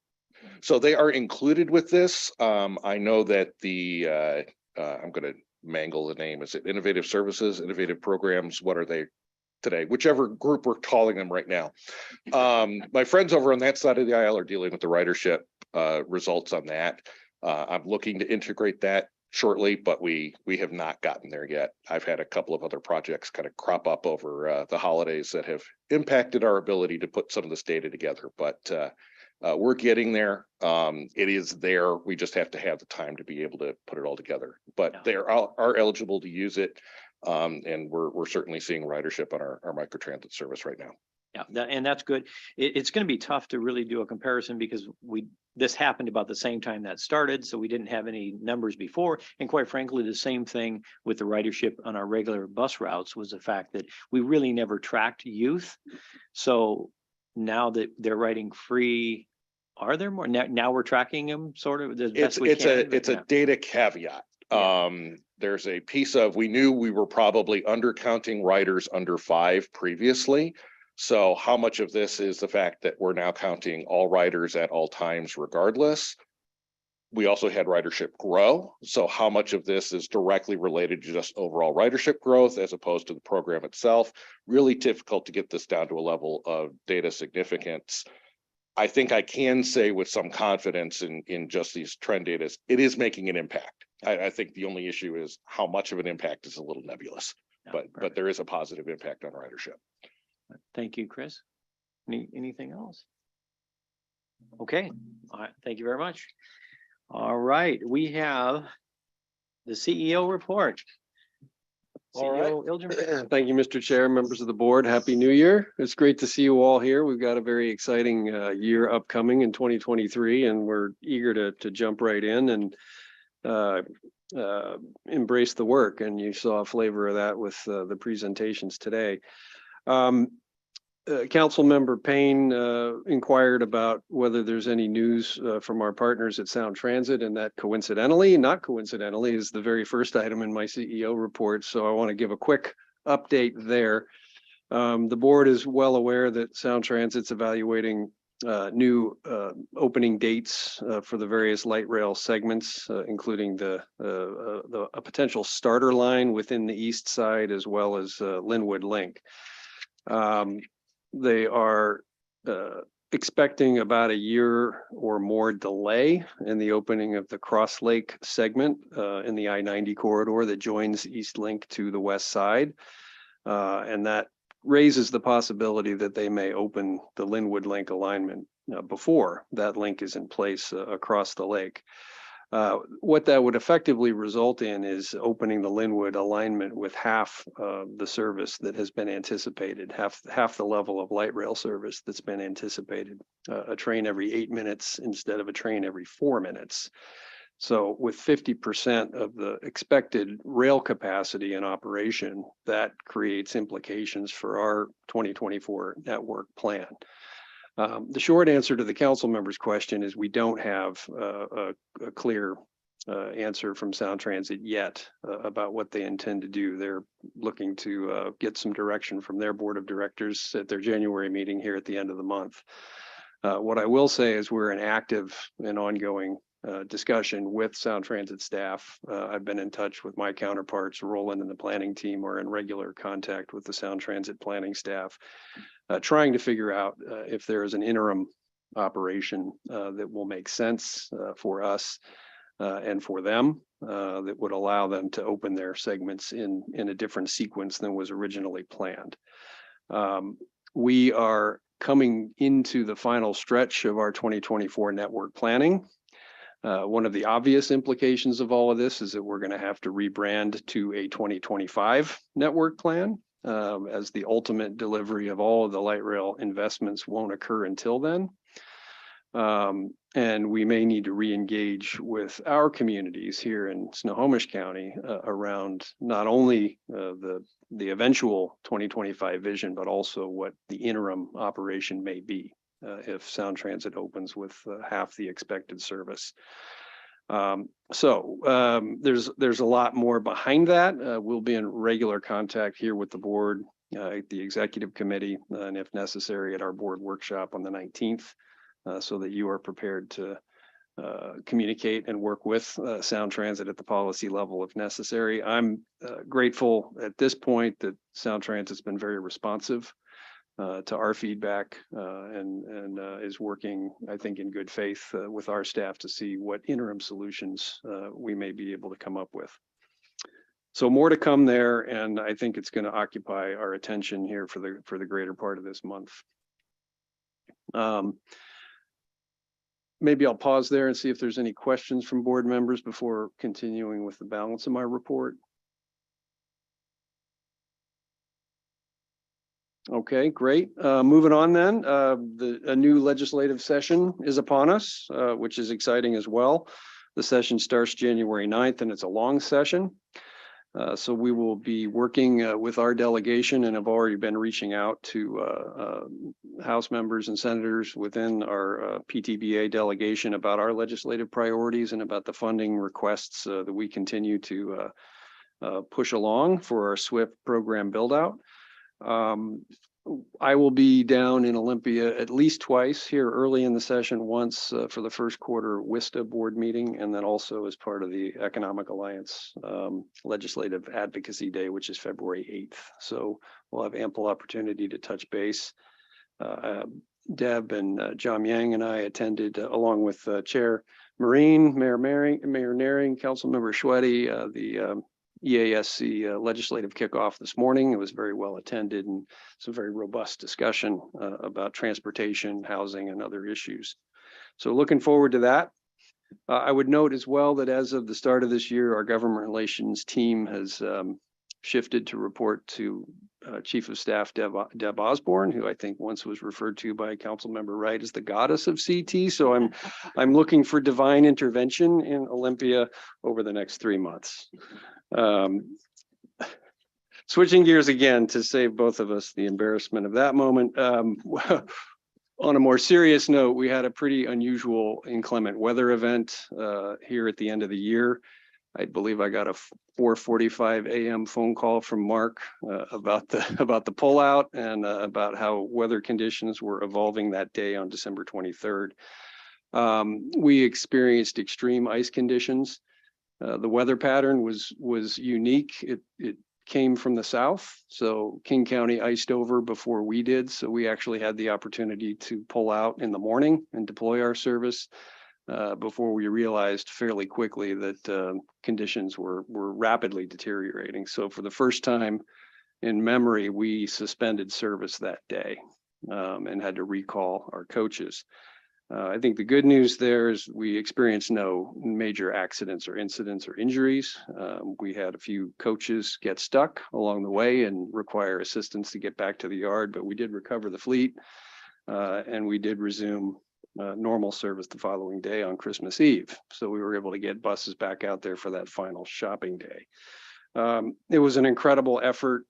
S10: So they are included with this. I know that I'm going to mangle the name. Is it Innovative Services, Innovative Programs? What are they today? Whichever group we're calling them right now. My friends over on that side of the aisle are dealing with the ridership results on that. I'm looking to integrate that shortly, but we have not gotten there yet. I've had a couple of other projects kind of crop up over the holidays that have impacted our ability to put some of this data together, but we're getting there. It is there. We just have to have the time to be able to put it all together, but they are eligible to use it. And we're certainly seeing ridership on our microtransit service right now.
S4: Yeah, and that's good. It's going to be tough to really do a comparison because this happened about the same time that started, so we didn't have any numbers before. And quite frankly, the same thing with the ridership on our regular bus routes was the fact that we really never tracked youth. So now that they're riding free, are there more? Now we're tracking them sort of the best we can.
S10: It's a data caveat. There's a piece of, we knew we were probably undercounting riders under 5 previously. So how much of this is the fact that we're now counting all riders at all times regardless? We also had ridership grow. So how much of this is directly related to just overall ridership growth as opposed to the program itself? Really difficult to get this down to a level of data significance. I think I can say with some confidence in just these trend data, it is making an impact. I think the only issue is how much of an impact is a little nebulous, but there is a positive impact on ridership.
S4: Thank you, Chris. Anything else? Okay, all right, thank you very much. All right, we have the CEO report.
S12: All right.
S4: CEO Ilgen.
S12: Thank you, Mr. Chair, members of the board. Happy New Year. It's great to see you all here. We've got a very exciting year upcoming in 2023, and we're eager to jump right in and embrace the work. And you saw a flavor of that with the presentations today. Council member Payne inquired about whether there's any news from our partners at Sound Transit, and that not coincidentally, is the very first item in my CEO report. So I want to give a quick update there. The board is well aware that Sound Transit's evaluating new opening dates for the various light rail segments, including a potential starter line within the east side as well as Linwood Link. They are expecting about a year or more delay in the opening of the Cross Lake segment in the I-90 corridor that joins East Link to the west side. And that raises the possibility that they may open the Linwood Link alignment before that link is in place across the lake. What that would effectively result in is opening the Linwood alignment with half the service that has been anticipated, half the level of light rail service that's been anticipated, a train every 8 minutes instead of a train every 4 minutes. So with 50% of the expected rail capacity in operation, that creates implications for our 2024 network plan. The short answer to the council member's question is we don't have a clear answer from Sound Transit yet about what they intend to do. They're looking to get some direction from their board of directors at their January meeting here at the end of the month. What I will say is we're in active and ongoing discussion with Sound Transit staff. I've been in touch with my counterparts. Roland and the planning team are in regular contact with the Sound Transit planning staff, trying to figure out if there is an interim operation that will make sense for us and for them that would allow them to open their segments in a different sequence than was originally planned. We are coming into the final stretch of our 2024 network planning. One of the obvious implications of all of this is that we're going to have to rebrand to a 2025 network plan. as the ultimate delivery of all of the light rail investments won't occur until then. And we may need to re-engage with our communities here in Snohomish County around not only the eventual 2025 vision, but also what the interim operation may be if Sound Transit opens with half the expected service. There's a lot more behind that. We'll be in regular contact here with the board, the executive committee, and if necessary at our board workshop on the 19th. So that you are prepared to communicate and work with Sound Transit at the policy level if necessary. I'm grateful at this point that Sound Transit's been very responsive to our feedback and is working, I think, in good faith with our staff to see what interim solutions we may be able to come up with. So more to come there, and I think it's going to occupy our attention here for the greater part of this month. Maybe I'll pause there and see if there's any questions from board members before continuing with the balance of my report. Okay, great. Moving on then, a new legislative session is upon us, which is exciting as well. The session starts January 9th and it's a long session. So we will be working with our delegation and have already been reaching out to House members and senators within our PTBA delegation about our legislative priorities and about the funding requests that we continue to push along for our SWIFT program build out. I will be down in Olympia at least twice here early in the session, once for the first quarter WISTA board meeting, and then also as part of the Economic Alliance Legislative Advocacy Day, which is February 8th. So we'll have ample opportunity to touch base. Deb and John Yang and I attended along with Chair Marine, Mayor Naring, Councilmember Schweddy, the EASC legislative kickoff this morning. It was very well attended and some very robust discussion about transportation, housing, and other issues. So looking forward to that. I would note as well that as of the start of this year, our government relations team has shifted to report to Chief of Staff Deb Osborne, who I think once was referred to by Councilmember Wright as the goddess of CT. So I'm looking for divine intervention in Olympia over the next 3 months. Switching gears again to save both of us the embarrassment of that moment. On a more serious note, we had a pretty unusual inclement weather event here at the end of the year. I believe I got a 4:45 a.m. phone call from Mark about the pullout and about how weather conditions were evolving that day on December 23rd. We experienced extreme ice conditions. The weather pattern was unique. It came from the south, so King County iced over before we did. So we actually had the opportunity to pull out in the morning and deploy our service before we realized fairly quickly that conditions were rapidly deteriorating. So for the first time in memory, we suspended service that day and had to recall our coaches. I think the good news there is we experienced no major accidents or incidents or injuries. We had a few coaches get stuck along the way and require assistance to get back to the yard, but we did recover the fleet and we did resume normal service the following day on Christmas Eve. So we were able to get buses back out there for that final shopping day. It was an incredible effort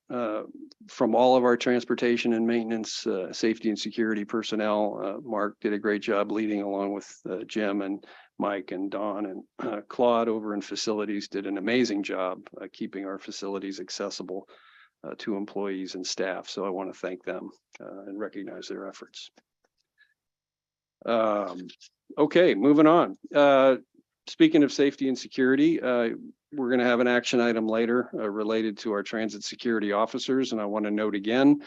S12: from all of our transportation and maintenance, safety and security personnel. Mark did a great job leading along with Jim and Mike and Don, and Claude over in facilities did an amazing job keeping our facilities accessible to employees and staff. So I want to thank them and recognize their efforts. Okay, moving on. Speaking of safety and security, we're going to have an action item later related to our transit security officers. And I want to note again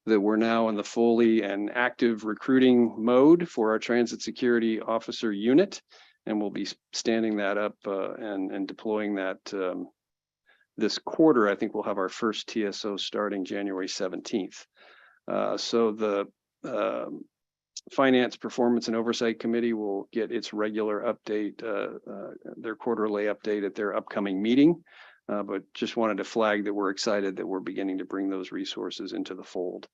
S12: that we're now in the fully and active recruiting mode for our transit security officer unit. And we'll be standing that up and deploying that this quarter. I think we'll have our first TSO starting January 17th. So the Finance, Performance, and Oversight Committee will get its regular update, their quarterly update at their upcoming meeting. but just wanted to flag that we're excited that we're beginning to bring those resources into the fold.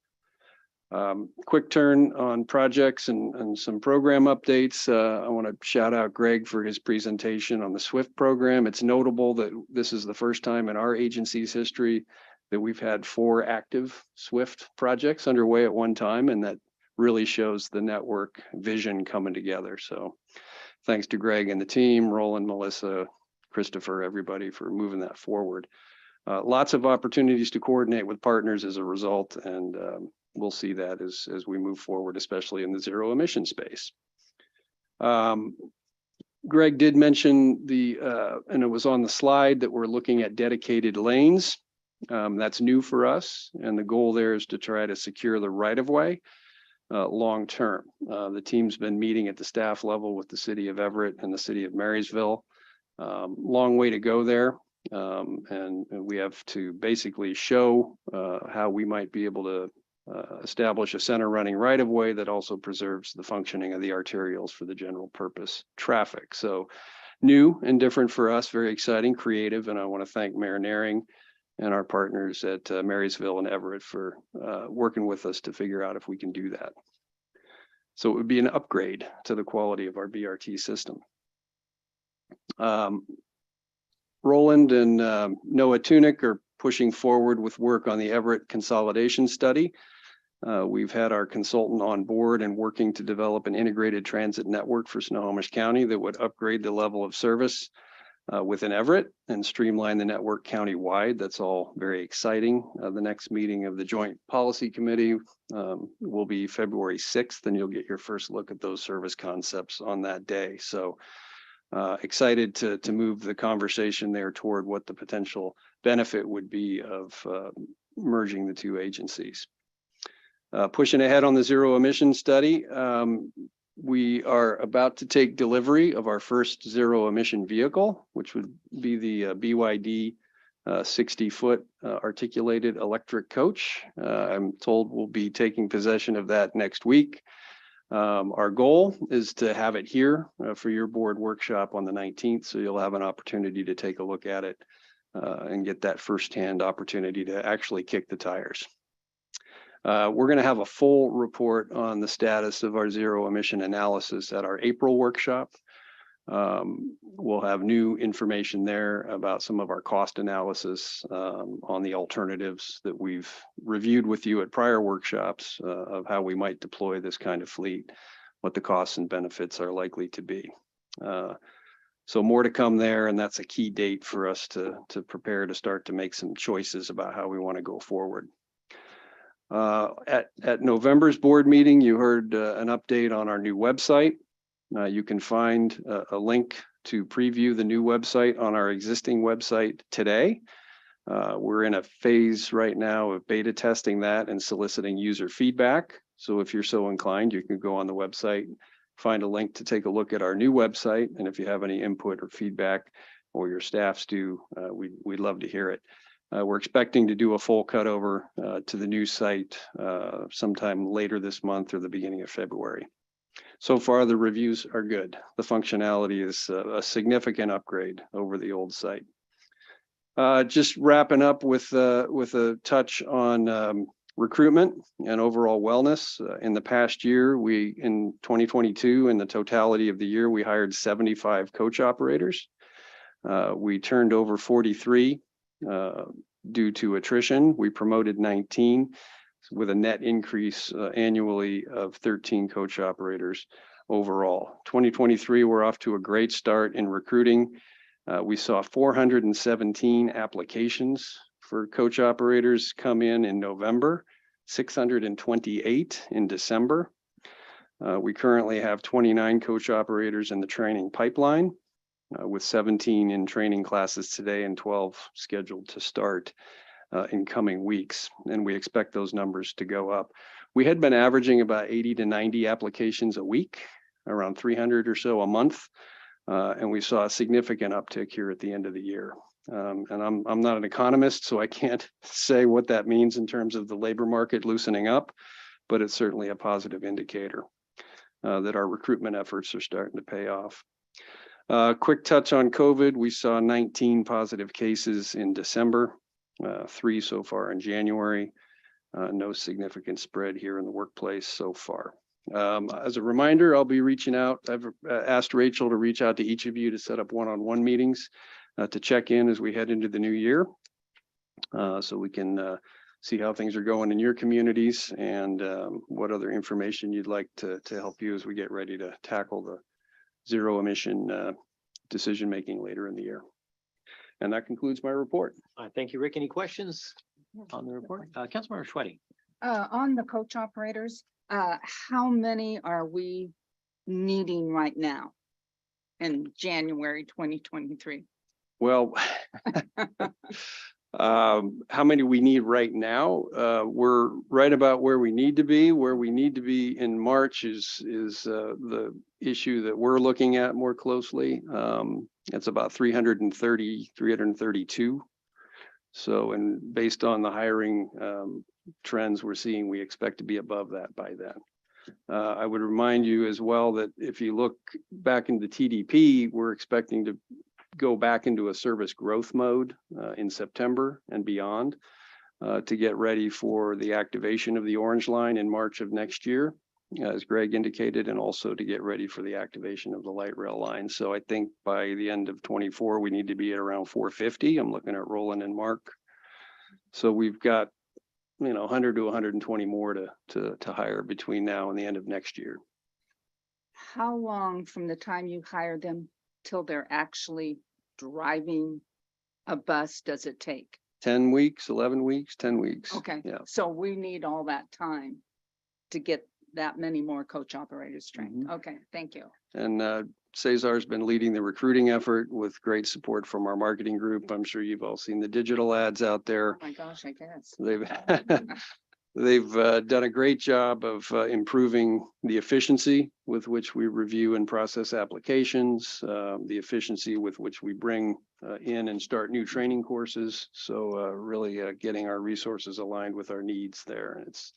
S12: Quick turn on projects and some program updates. I want to shout out Greg for his presentation on the SWIFT program. It's notable that this is the first time in our agency's history that we've had 4 active SWIFT projects underway at one time, and that really shows the network vision coming together. So thanks to Greg and the team, Roland, Melissa, Christopher, everybody for moving that forward. Lots of opportunities to coordinate with partners as a result, and we'll see that as we move forward, especially in the zero emission space. Greg did mention and it was on the slide, that we're looking at dedicated lanes. That's new for us, and the goal there is to try to secure the right-of-way long term. The team's been meeting at the staff level with the city of Everett and the city of Marysville. Long way to go there, and we have to basically show how we might be able to establish a center running right-of-way that also preserves the functioning of the arterials for the general purpose traffic. So new and different for us, very exciting, creative, and I want to thank Mayor Naring and our partners at Marysville and Everett for working with us to figure out if we can do that. So it would be an upgrade to the quality of our BRT system. Roland and Noah Tunick are pushing forward with work on the Everett consolidation study. We've had our consultant on board and working to develop an integrated transit network for Snohomish County that would upgrade the level of service within Everett and streamline the network county-wide. That's all very exciting. The next meeting of the Joint Policy Committee will be February 6th, and you'll get your first look at those service concepts on that day. So excited to move the conversation there toward what the potential benefit would be of merging the two agencies. Pushing ahead on the zero emission study, we are about to take delivery of our first zero emission vehicle, which would be the BYD 60-foot articulated electric coach. I'm told we'll be taking possession of that next week. Our goal is to have it here for your board workshop on the 19th, so you'll have an opportunity to take a look at it and get that firsthand opportunity to actually kick the tires. We're going to have a full report on the status of our zero emission analysis at our April workshop. We'll have new information there about some of our cost analysis on the alternatives that we've reviewed with you at prior workshops of how we might deploy this kind of fleet, what the costs and benefits are likely to be. So more to come there, and that's a key date for us to prepare to start to make some choices about how we want to go forward. At November's board meeting, you heard an update on our new website. You can find a link to preview the new website on our existing website today. We're in a phase right now of beta testing that and soliciting user feedback. So if you're so inclined, you can go on the website, find a link to take a look at our new website. And if you have any input or feedback, or your staffs do, we'd love to hear it. We're expecting to do a full cutover to the new site sometime later this month or the beginning of February. So far, the reviews are good. The functionality is a significant upgrade over the old site. Just wrapping up with a touch on recruitment and overall wellness. In the past year, in 2022, in the totality of the year, we hired 75 coach operators. We turned over 43 due to attrition. We promoted 19 with a net increase annually of 13 coach operators overall. 2023, we're off to a great start in recruiting. We saw 417 applications for coach operators come in November, 628 in December. We currently have 29 coach operators in the training pipeline, with 17 in training classes today and 12 scheduled to start in coming weeks. And we expect those numbers to go up. We had been averaging about 80 to 90 applications a week, around 300 or so a month. And we saw a significant uptick here at the end of the year. And I'm not an economist, so I can't say what that means in terms of the labor market loosening up, but it's certainly a positive indicator that our recruitment efforts are starting to pay off. Quick touch on COVID. We saw 19 positive cases in December, 3 so far in January. No significant spread here in the workplace so far. As a reminder, I'll be reaching out. I've asked Rachel to reach out to each of you to set up one-on-one meetings to check in as we head into the new year. So we can see how things are going in your communities and what other information you'd like to help you as we get ready to tackle the zero emission decision-making later in the year. And that concludes my report.
S4: Thank you, Rick. Any questions on the report? Councilmember Schwetti.
S11: On the coach operators, how many are we needing right now in January 2023?
S12: Well, how many we need right now? We're right about where we need to be. Where we need to be in March is the issue that we're looking at more closely. It's about 330, 332. So, and based on the hiring trends we're seeing, we expect to be above that by then. I would remind you as well that if you look back into TDP, we're expecting to go back into a service growth mode in September and beyond to get ready for the activation of the Orange Line in March of next year, as Greg indicated, and also to get ready for the activation of the light rail line. So I think by the end of 24, we need to be at around 450. I'm looking at Roland and Mark. So we've got, 100 to 120 more to hire between now and the end of next year.
S11: How long from the time you hire them till they're actually driving a bus does it take?
S12: 10 weeks, 11 weeks, 10 weeks.
S11: Okay,
S12: Yeah.
S11: so we need all that time to get that many more coach operators trained. Okay, thank you.
S12: And Cesar's been leading the recruiting effort with great support from our marketing group. I'm sure you've all seen the digital ads out there.
S11: Oh my gosh, I guess.
S12: They've done a great job of improving the efficiency with which we review and process applications, the efficiency with which we bring in and start new training courses. So really getting our resources aligned with our needs there. And it's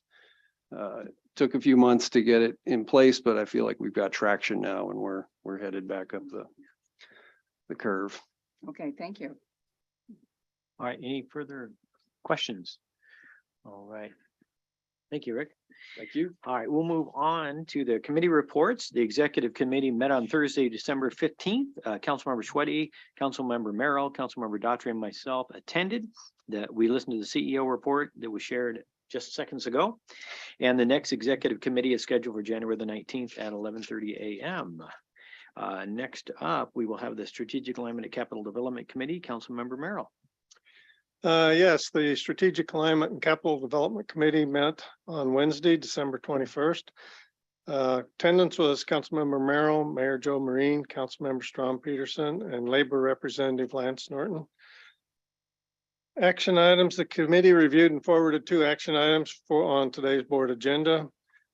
S12: took a few months to get it in place, but I feel like we've got traction now and we're headed back up the curve.
S11: Okay, thank you.
S4: All right, any further questions? All right. Thank you, Rick.
S12: Thank you.
S4: All right, we'll move on to the committee reports. The executive committee met on Thursday, December 15th. Councilmember Schwetti, Councilmember Merrill, Councilmember Daughtry, and myself attended. We listened to the CEO report that was shared just seconds ago. And the next executive committee is scheduled for January the 19th at 11:30 a.m. Next up, we will have the Strategic Alignment and Capital Development Committee. Councilmember Merrill.
S1: Yes, the Strategic Alignment and Capital Development Committee met on Wednesday, December 21st. Attendance was Councilmember Merrill, Mayor Joe Marine, Councilmember Strom Peterson, and Labor Representative Lance Norton. Action items, the committee reviewed and forwarded 2 action items on today's board agenda.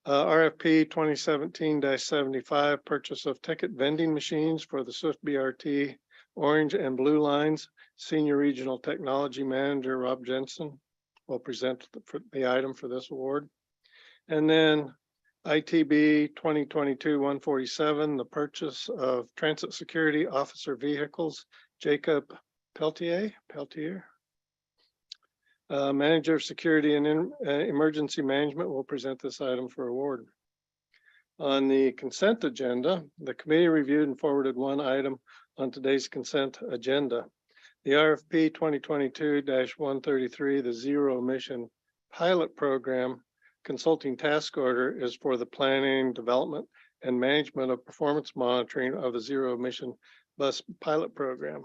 S1: RFP 2017-75, purchase of ticket vending machines for the Swift BRT Orange and Blue Lines. Senior Regional Technology Manager Rob Jensen will present the item for this award. And then ITB 2022-147, the purchase of transit security officer vehicles. Jacob Peltier, Manager of Security and Emergency Management, will present this item for award. On the consent agenda, the committee reviewed and forwarded 1 item on today's consent agenda. The RFP 2022-133, the Zero Emission Pilot Program Consulting Task Order, is for the planning, development, and management of performance monitoring of the Zero Emission Bus Pilot Program.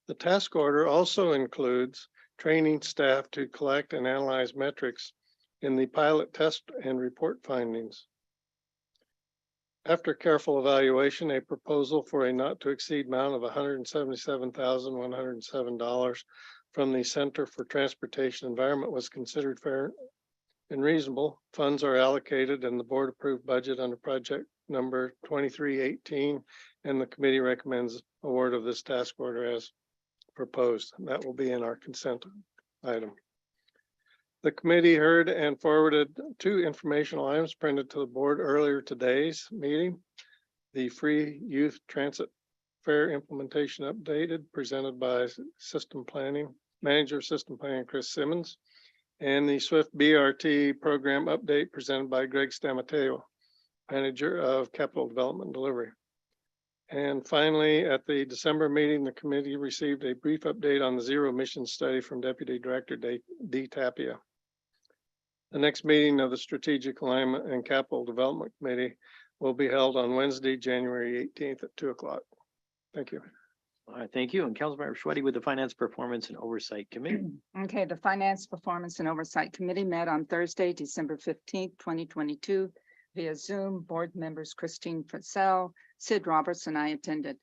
S1: The task order also includes training staff to collect and analyze metrics in the pilot test and report findings. After careful evaluation, a proposal for a not to exceed amount of $177,107 from the Center for Transportation Environment was considered fair and reasonable. Funds are allocated and the board approved budget under project number 2318, and the committee recommends award of this task order as proposed. That will be in our consent item. The committee heard and forwarded 2 informational items printed to the board earlier today's meeting. The free youth transit Fair implementation updated, presented by Manager of System Planning, Chris Simmons. And the SWIFT BRT program update presented by Greg Stamateo, Manager of Capital Development Delivery. And finally, at the December meeting, the committee received a brief update on the zero emission study from Deputy Director D. Tapia. The next meeting of the Strategic Alignment and Capital Development Committee will be held on Wednesday, January 18th at 2 o'clock. Thank you.
S4: All right, thank you. And Councilmember Schweddy with the Finance Performance and Oversight Committee.
S11: Okay, the Finance Performance and Oversight Committee met on Thursday, December 15th, 2022 via Zoom. Board members Christine Fritzell, Sid Roberts, and I attended.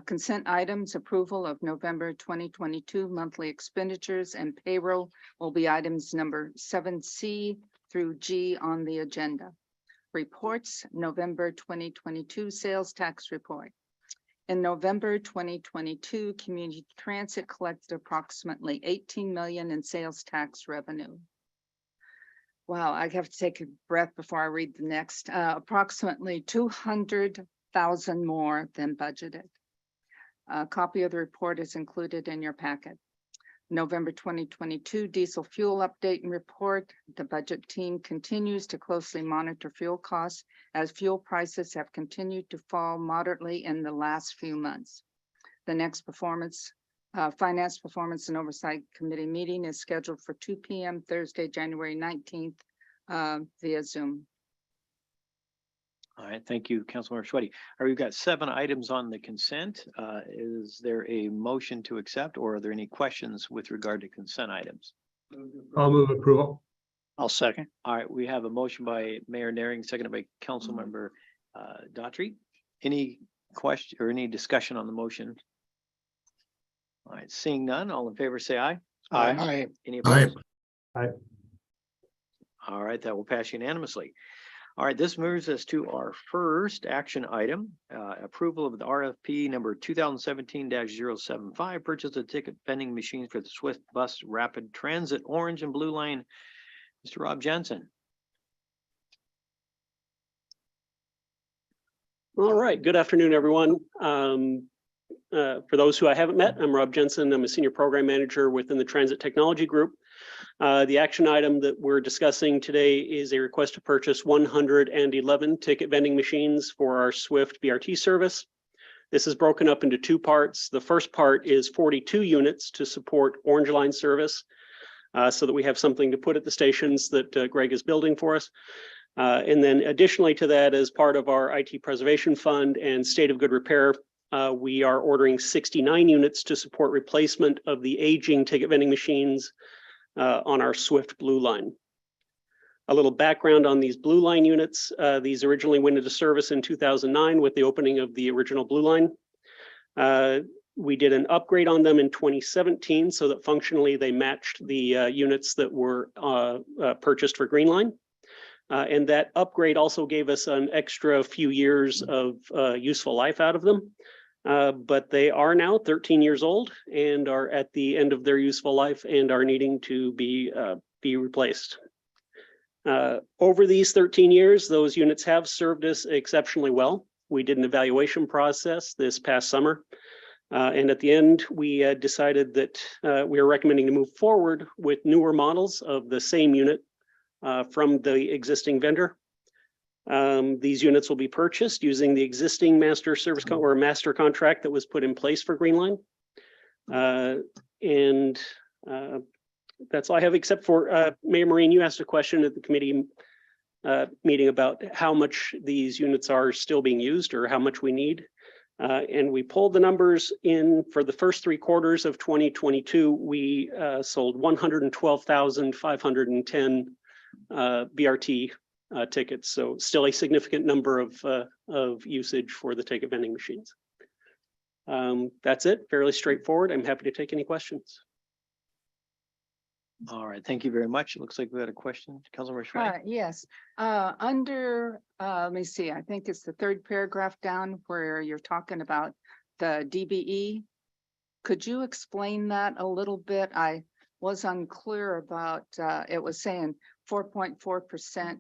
S11: Consent items, approval of November 2022 monthly expenditures and payroll will be items number 7C through G on the agenda. Reports, November 2022 sales tax report. In November 2022, community transit collected approximately 18 million in sales tax revenue. Wow, I have to take a breath before I read the next. Approximately 200,000 more than budgeted. A copy of the report is included in your packet. November 2022 diesel fuel update and report. The budget team continues to closely monitor fuel costs as fuel prices have continued to fall moderately in the last few months. The next Finance Performance and Oversight Committee meeting is scheduled for 2 p.m. Thursday, January 19th via Zoom.
S4: All right, thank you, Councilmember Schweddy. All right, we've got 7 items on the consent. Is there a motion to accept, or are there any questions with regard to consent items?
S13: I'll move approval.
S4: I'll second. All right, we have a motion by Mayor Naring, seconded by Councilmember Daughtry. Any question or any discussion on the motion? All right, seeing none, all in favor say aye.
S1: Aye.
S4: Any opposed?
S13: Aye.
S4: All right, that will pass unanimously. All right, this moves us to our first action item, approval of the RFP number 2017-075, purchase of ticket vending machines for the Swift Bus Rapid Transit Orange and Blue Line. Mr. Rob Jensen.
S14: All right, good afternoon, everyone. For those who I haven't met, I'm Rob Jensen. I'm a senior program manager within the Transit Technology Group. The action item that we're discussing today is a request to purchase 111 ticket vending machines for our Swift BRT service. This is broken up into 2 parts. The first part is 42 units to support Orange Line service, so that we have something to put at the stations that Greg is building for us. And then additionally to that, as part of our IT preservation fund and state of good repair, we are ordering 69 units to support replacement of the aging ticket vending machines on our Swift Blue Line. A little background on these Blue Line units. These originally went into service in 2009 with the opening of the original Blue Line. We did an upgrade on them in 2017 so that functionally they matched the units that were purchased for Green Line. And that upgrade also gave us an extra few years of useful life out of them. But they are now 13 years old and are at the end of their useful life and are needing to be replaced. Over these 13 years, those units have served us exceptionally well. We did an evaluation process this past summer. And at the end, we decided that we are recommending to move forward with newer models of the same unit from the existing vendor. These units will be purchased using the existing master service or master contract that was put in place for Green Line. And that's all I have, except for Mayor Marine, you asked a question at the committee meeting about how much these units are still being used or how much we need. And we pulled the numbers in for the first 3 quarters of 2022. We sold 112,510 BRT tickets, so still a significant number of usage for the ticket vending machines. That's it, fairly straightforward. I'm happy to take any questions.
S4: All right, thank you very much. It looks like we had a question. Councilmember Schweddy.
S11: Yes, under, let me see, I think it's the 3rd paragraph down where you're talking about the DBE. Could you explain that a little bit? I was unclear about, it was saying 4.4%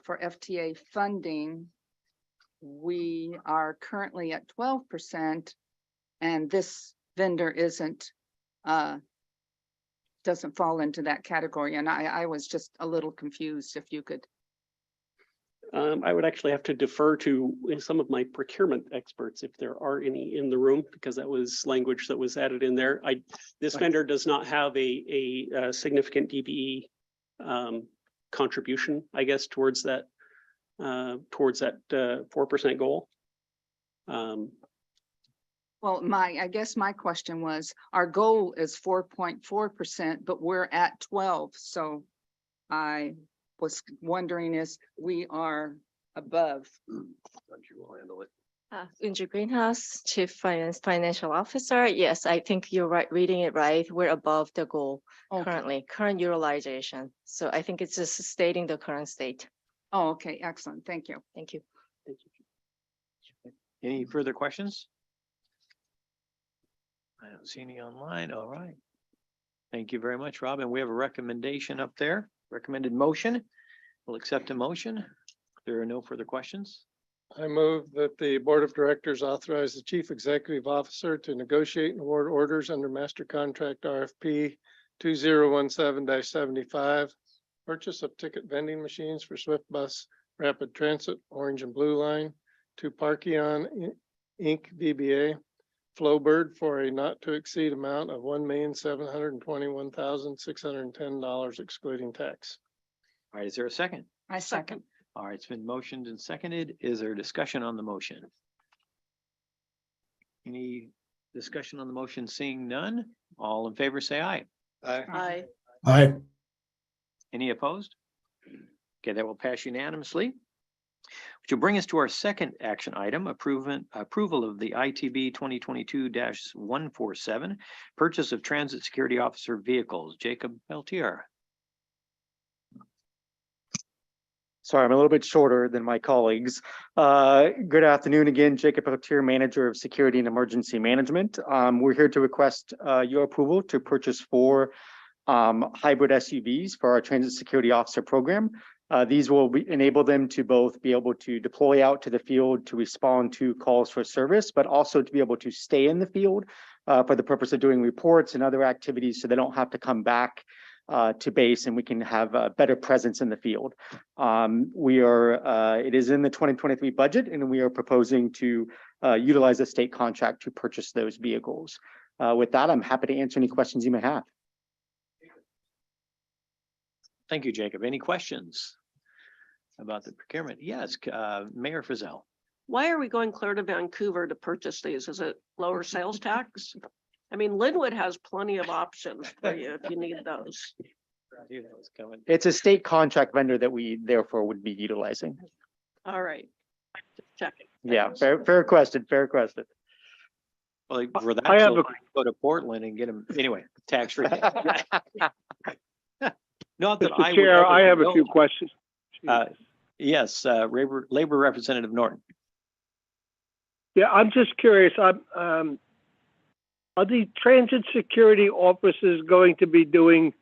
S11: for FTA funding. We are currently at 12%, and this vendor doesn't fall into that category. And I was just a little confused if you could.
S14: I would actually have to defer to some of my procurement experts if there are any in the room, because that was language that was added in there. This vendor does not have a significant DBE contribution, I guess, towards that 4% goal.
S11: Well, I guess my question was, our goal is 4.4%, but we're at 12. So I was wondering is we are above.
S15: Indra Greenhouse, Chief Financial Officer. Yes, I think you're right, reading it right. We're above the goal currently, current utilization. So I think it's just stating the current state.
S11: Oh, okay, excellent. Thank you.
S15: Thank you.
S14: Thank you.
S4: Any further questions? I don't see any online. All right. Thank you very much, Rob. And we have a recommendation up there, recommended motion. We'll accept a motion. There are no further questions.
S1: I move that the Board of Directors authorize the Chief Executive Officer to negotiate and award orders under Master Contract RFP 2017-75, purchase of ticket vending machines for Swift Bus Rapid Transit, Orange and Blue Line, to Parkion Inc. DBA, Flowbird for a not to exceed amount of $1,721,610 excluding tax.
S4: All right, is there a second?
S11: I second.
S4: All right, it's been motioned and seconded. Is there discussion on the motion? Any discussion on the motion? Seeing none, all in favor say aye.
S2: Aye.
S13: Aye.
S4: Any opposed? Okay, that will pass unanimously. Which will bring us to our second action item, approval of the ITB 2022-147, purchase of transit security officer vehicles. Jacob Peltier.
S16: Sorry, I'm a little bit shorter than my colleagues. Good afternoon again, Jacob Peltier, Manager of Security and Emergency Management. We're here to request your approval to purchase 4 hybrid SUVs for our Transit Security Officer program. These will enable them to both be able to deploy out to the field to respond to calls for service, but also to be able to stay in the field for the purpose of doing reports and other activities, so they don't have to come back to base, and we can have a better presence in the field. It is in the 2023 budget, and we are proposing to utilize a state contract to purchase those vehicles. With that, I'm happy to answer any questions you may have.
S4: Thank you, Jacob. Any questions about the procurement? Yes, Mayor Frizzell.
S2: Why are we going clear to Vancouver to purchase these? Is it lower sales tax? I mean, Linwood has plenty of options for you if you need those.
S16: It's a state contract vendor that we therefore would be utilizing.
S2: All right. Just checking.
S16: Yeah, fair question, fair question.
S4: Well, for that,
S13: I have
S4: go to Portland and get them anyway, tax free. Not that
S13: Mr. Chair, I have a few questions.
S4: Yes, Labor Representative Norton.
S13: Yeah, I'm just curious. Are the transit security officers going to be doing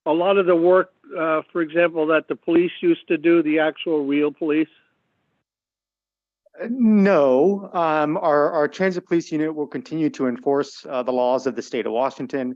S13: a lot of the work, for example, that the police used to do, the actual real police?
S16: No, our transit police unit will continue to enforce the laws of the state of Washington.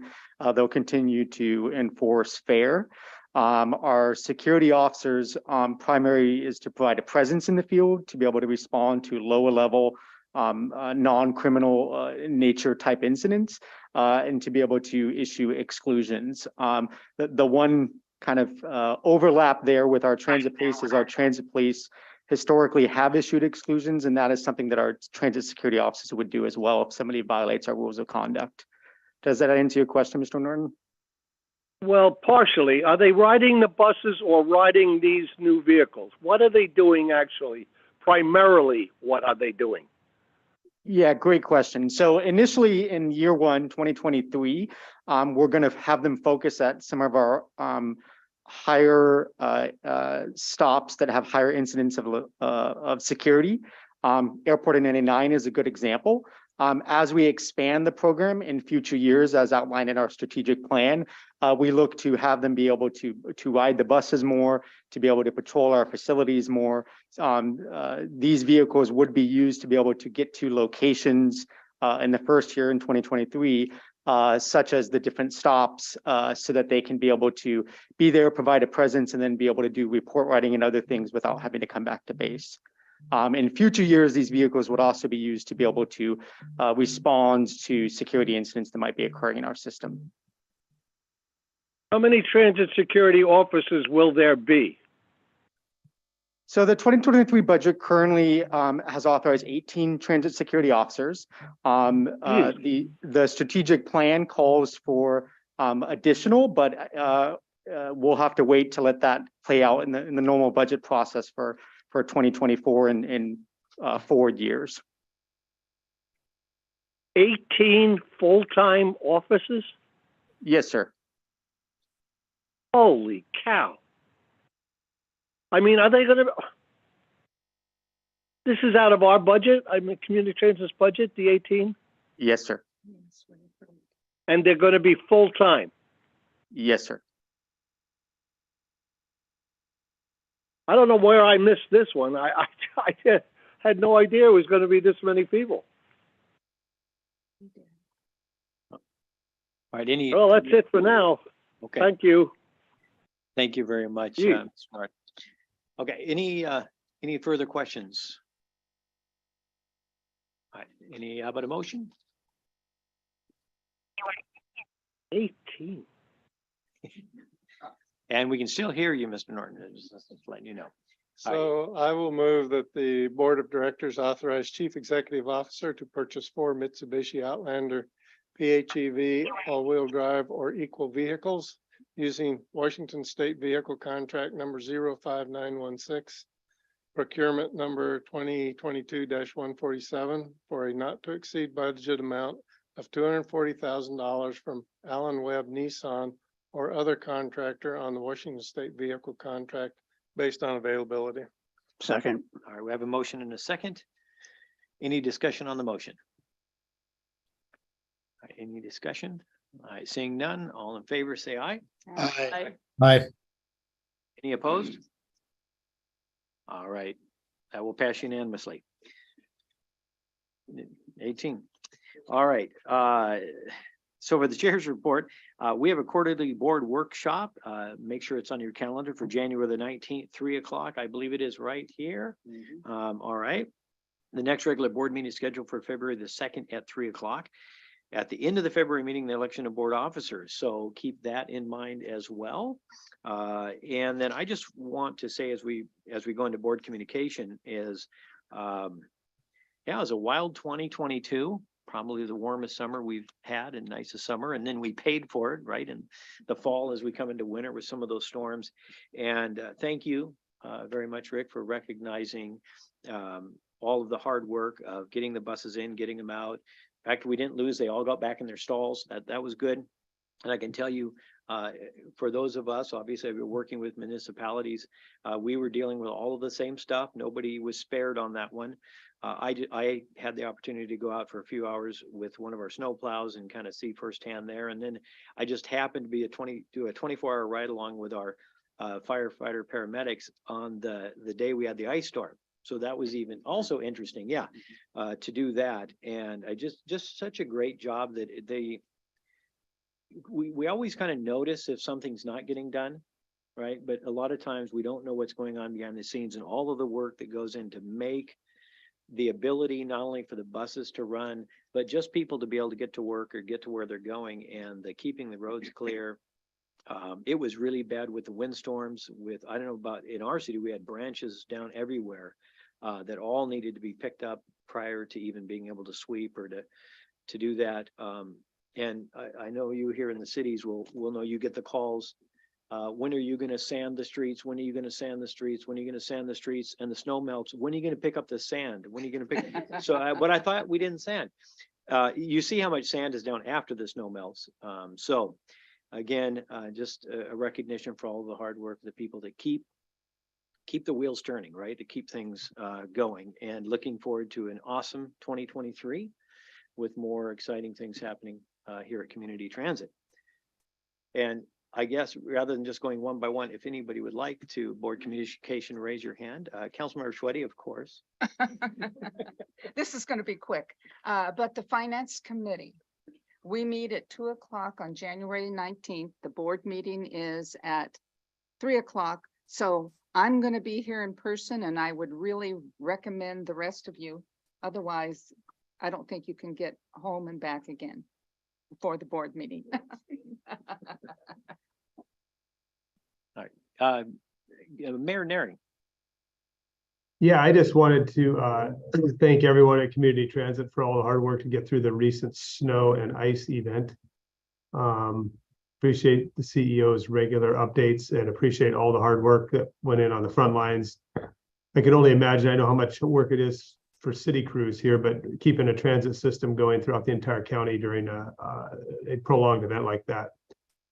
S16: They'll continue to enforce FAIR. Our security officers' primary is to provide a presence in the field to be able to respond to lower level non-criminal nature type incidents and to be able to issue exclusions. The one kind of overlap there with our transit police is our transit police historically have issued exclusions, and that is something that our transit security officers would do as well if somebody violates our rules of conduct. Does that answer your question, Mr. Norton?
S13: Well, partially. Are they riding the buses or riding these new vehicles? What are they doing actually? Primarily, what are they doing?
S16: Yeah, great question. So initially in year 1, 2023, we're going to have them focus at some of our higher stops that have higher incidents of security. Airport and 99 is a good example. As we expand the program in future years, as outlined in our strategic plan, we look to have them be able to ride the buses more, to be able to patrol our facilities more. These vehicles would be used to be able to get to locations in the first year in 2023, such as the different stops, so that they can be able to be there, provide a presence, and then be able to do report writing and other things without having to come back to base. In future years, these vehicles would also be used to be able to respond to security incidents that might be occurring in our system.
S13: How many transit security officers will there be?
S16: So the 2023 budget currently has authorized 18 transit security officers. The strategic plan calls for additional, but we'll have to wait to let that play out in the normal budget process for 2024 and forward years.
S13: 18 full-time officers?
S16: Yes, sir.
S13: Holy cow. I mean, are they gonna, this is out of our budget, I mean, community transit's budget, the 18?
S16: Yes, sir.
S13: And they're gonna be full-time?
S16: Yes, sir.
S13: I don't know where I missed this one. I had no idea it was gonna be this many people.
S4: All right, any?
S13: Well, that's it for now.
S4: Okay.
S13: Thank you.
S4: Thank you very much.
S13: Gee.
S4: Smart. Okay, any further questions? All right, any, how about a motion?
S13: 18.
S4: And we can still hear you, Mr. Norton, just letting you know. All right.
S1: So I will move that the Board of Directors authorize Chief Executive Officer to purchase 4 Mitsubishi Outlander PHEV all-wheel drive or equal vehicles using Washington State Vehicle Contract number 05916, procurement number 2022-147 for a not to exceed budget amount of $240,000 from Allen Webb Nissan or other contractor on the Washington State Vehicle Contract based on availability.
S4: Second. All right, we have a motion and a second. Any discussion on the motion? All right, any discussion? All right, seeing none, all in favor, say aye.
S2: Aye.
S17: Aye.
S4: Any opposed? All right, that will pass unanimously. 18. All right, so for the chair's report, we have a quarterly board workshop. Make sure it's on your calendar for January the 19th, 3 o'clock. I believe it is right here. All right. The next regular board meeting is scheduled for February the 2nd at 3 o'clock. At the end of the February meeting, the election of board officers. So keep that in mind as well. And then I just want to say as we go into board communication is, yeah, it was a wild 2022. Probably the warmest summer we've had and nicest summer. And then we paid for it, right? In the fall as we come into winter with some of those storms. And thank you very much, Rick, for recognizing all of the hard work of getting the buses in, getting them out. In fact, we didn't lose. They all got back in their stalls. That was good. And I can tell you, for those of us, obviously, we're working with municipalities. We were dealing with all of the same stuff. Nobody was spared on that one. I had the opportunity to go out for a few hours with one of our snow plows and kind of see firsthand there. And then I just happened to be do a 24-hour ride along with our firefighter paramedics on the day we had the ice storm. So that was even also interesting, yeah, to do that. And I just such a great job that we always kind of notice if something's not getting done, right? But a lot of times we don't know what's going on behind the scenes and all of the work that goes in to make the ability not only for the buses to run, but just people to be able to get to work or get to where they're going and keeping the roads clear. It was really bad with the windstorms. I don't know about in our city, we had branches down everywhere that all needed to be picked up prior to even being able to sweep or to do that. And I know you here in the cities will know you get the calls. When are you going to sand the streets? When are you going to sand the streets? When are you going to sand the streets? And the snow melts. When are you going to pick up the sand? When are you going to pick? So but I thought we didn't sand. You see how much sand is down after the snow melts. So again, just a recognition for all the hard work, the people that keep the wheels turning, right? To keep things going, and looking forward to an awesome 2023 with more exciting things happening here at Community Transit. And I guess rather than just going one by one, if anybody would like to board communication, raise your hand. Councilmember Schweddy, of course.
S11: This is going to be quick, but the Finance Committee, we meet at 2 o'clock on January 19th. The board meeting is at 3 o'clock. So I'm going to be here in person and I would really recommend the rest of you. Otherwise, I don't think you can get home and back again for the board meeting.
S4: All right. Mayor Naring.
S17: Yeah, I just wanted to thank everyone at Community Transit for all the hard work to get through the recent snow and ice event. Appreciate the CEO's regular updates and appreciate all the hard work that went in on the front lines. I can only imagine, I know how much work it is for city crews here, but keeping a transit system going throughout the entire county during a prolonged event like that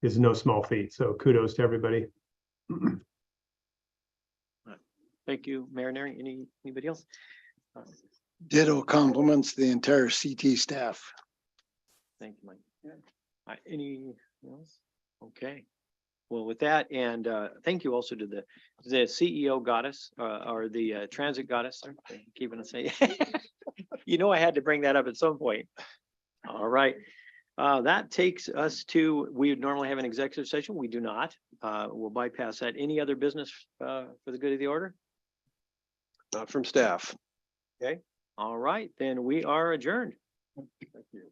S17: is no small feat. So kudos to everybody.
S4: Thank you, Mayor Naring. Anybody else?
S18: Ditto compliments the entire CT staff.
S4: Thank you, Mike. Any else? Okay. Well, with that, and thank you also to the CEO goddess or the transit goddess. Keeping us saying, you know, I had to bring that up at some point. All right. That takes us to, we would normally have an executive session. We do not. We'll bypass that. Any other business for the good of the order?
S12: Not from staff.
S4: Okay. All right, then we are adjourned. Thank you.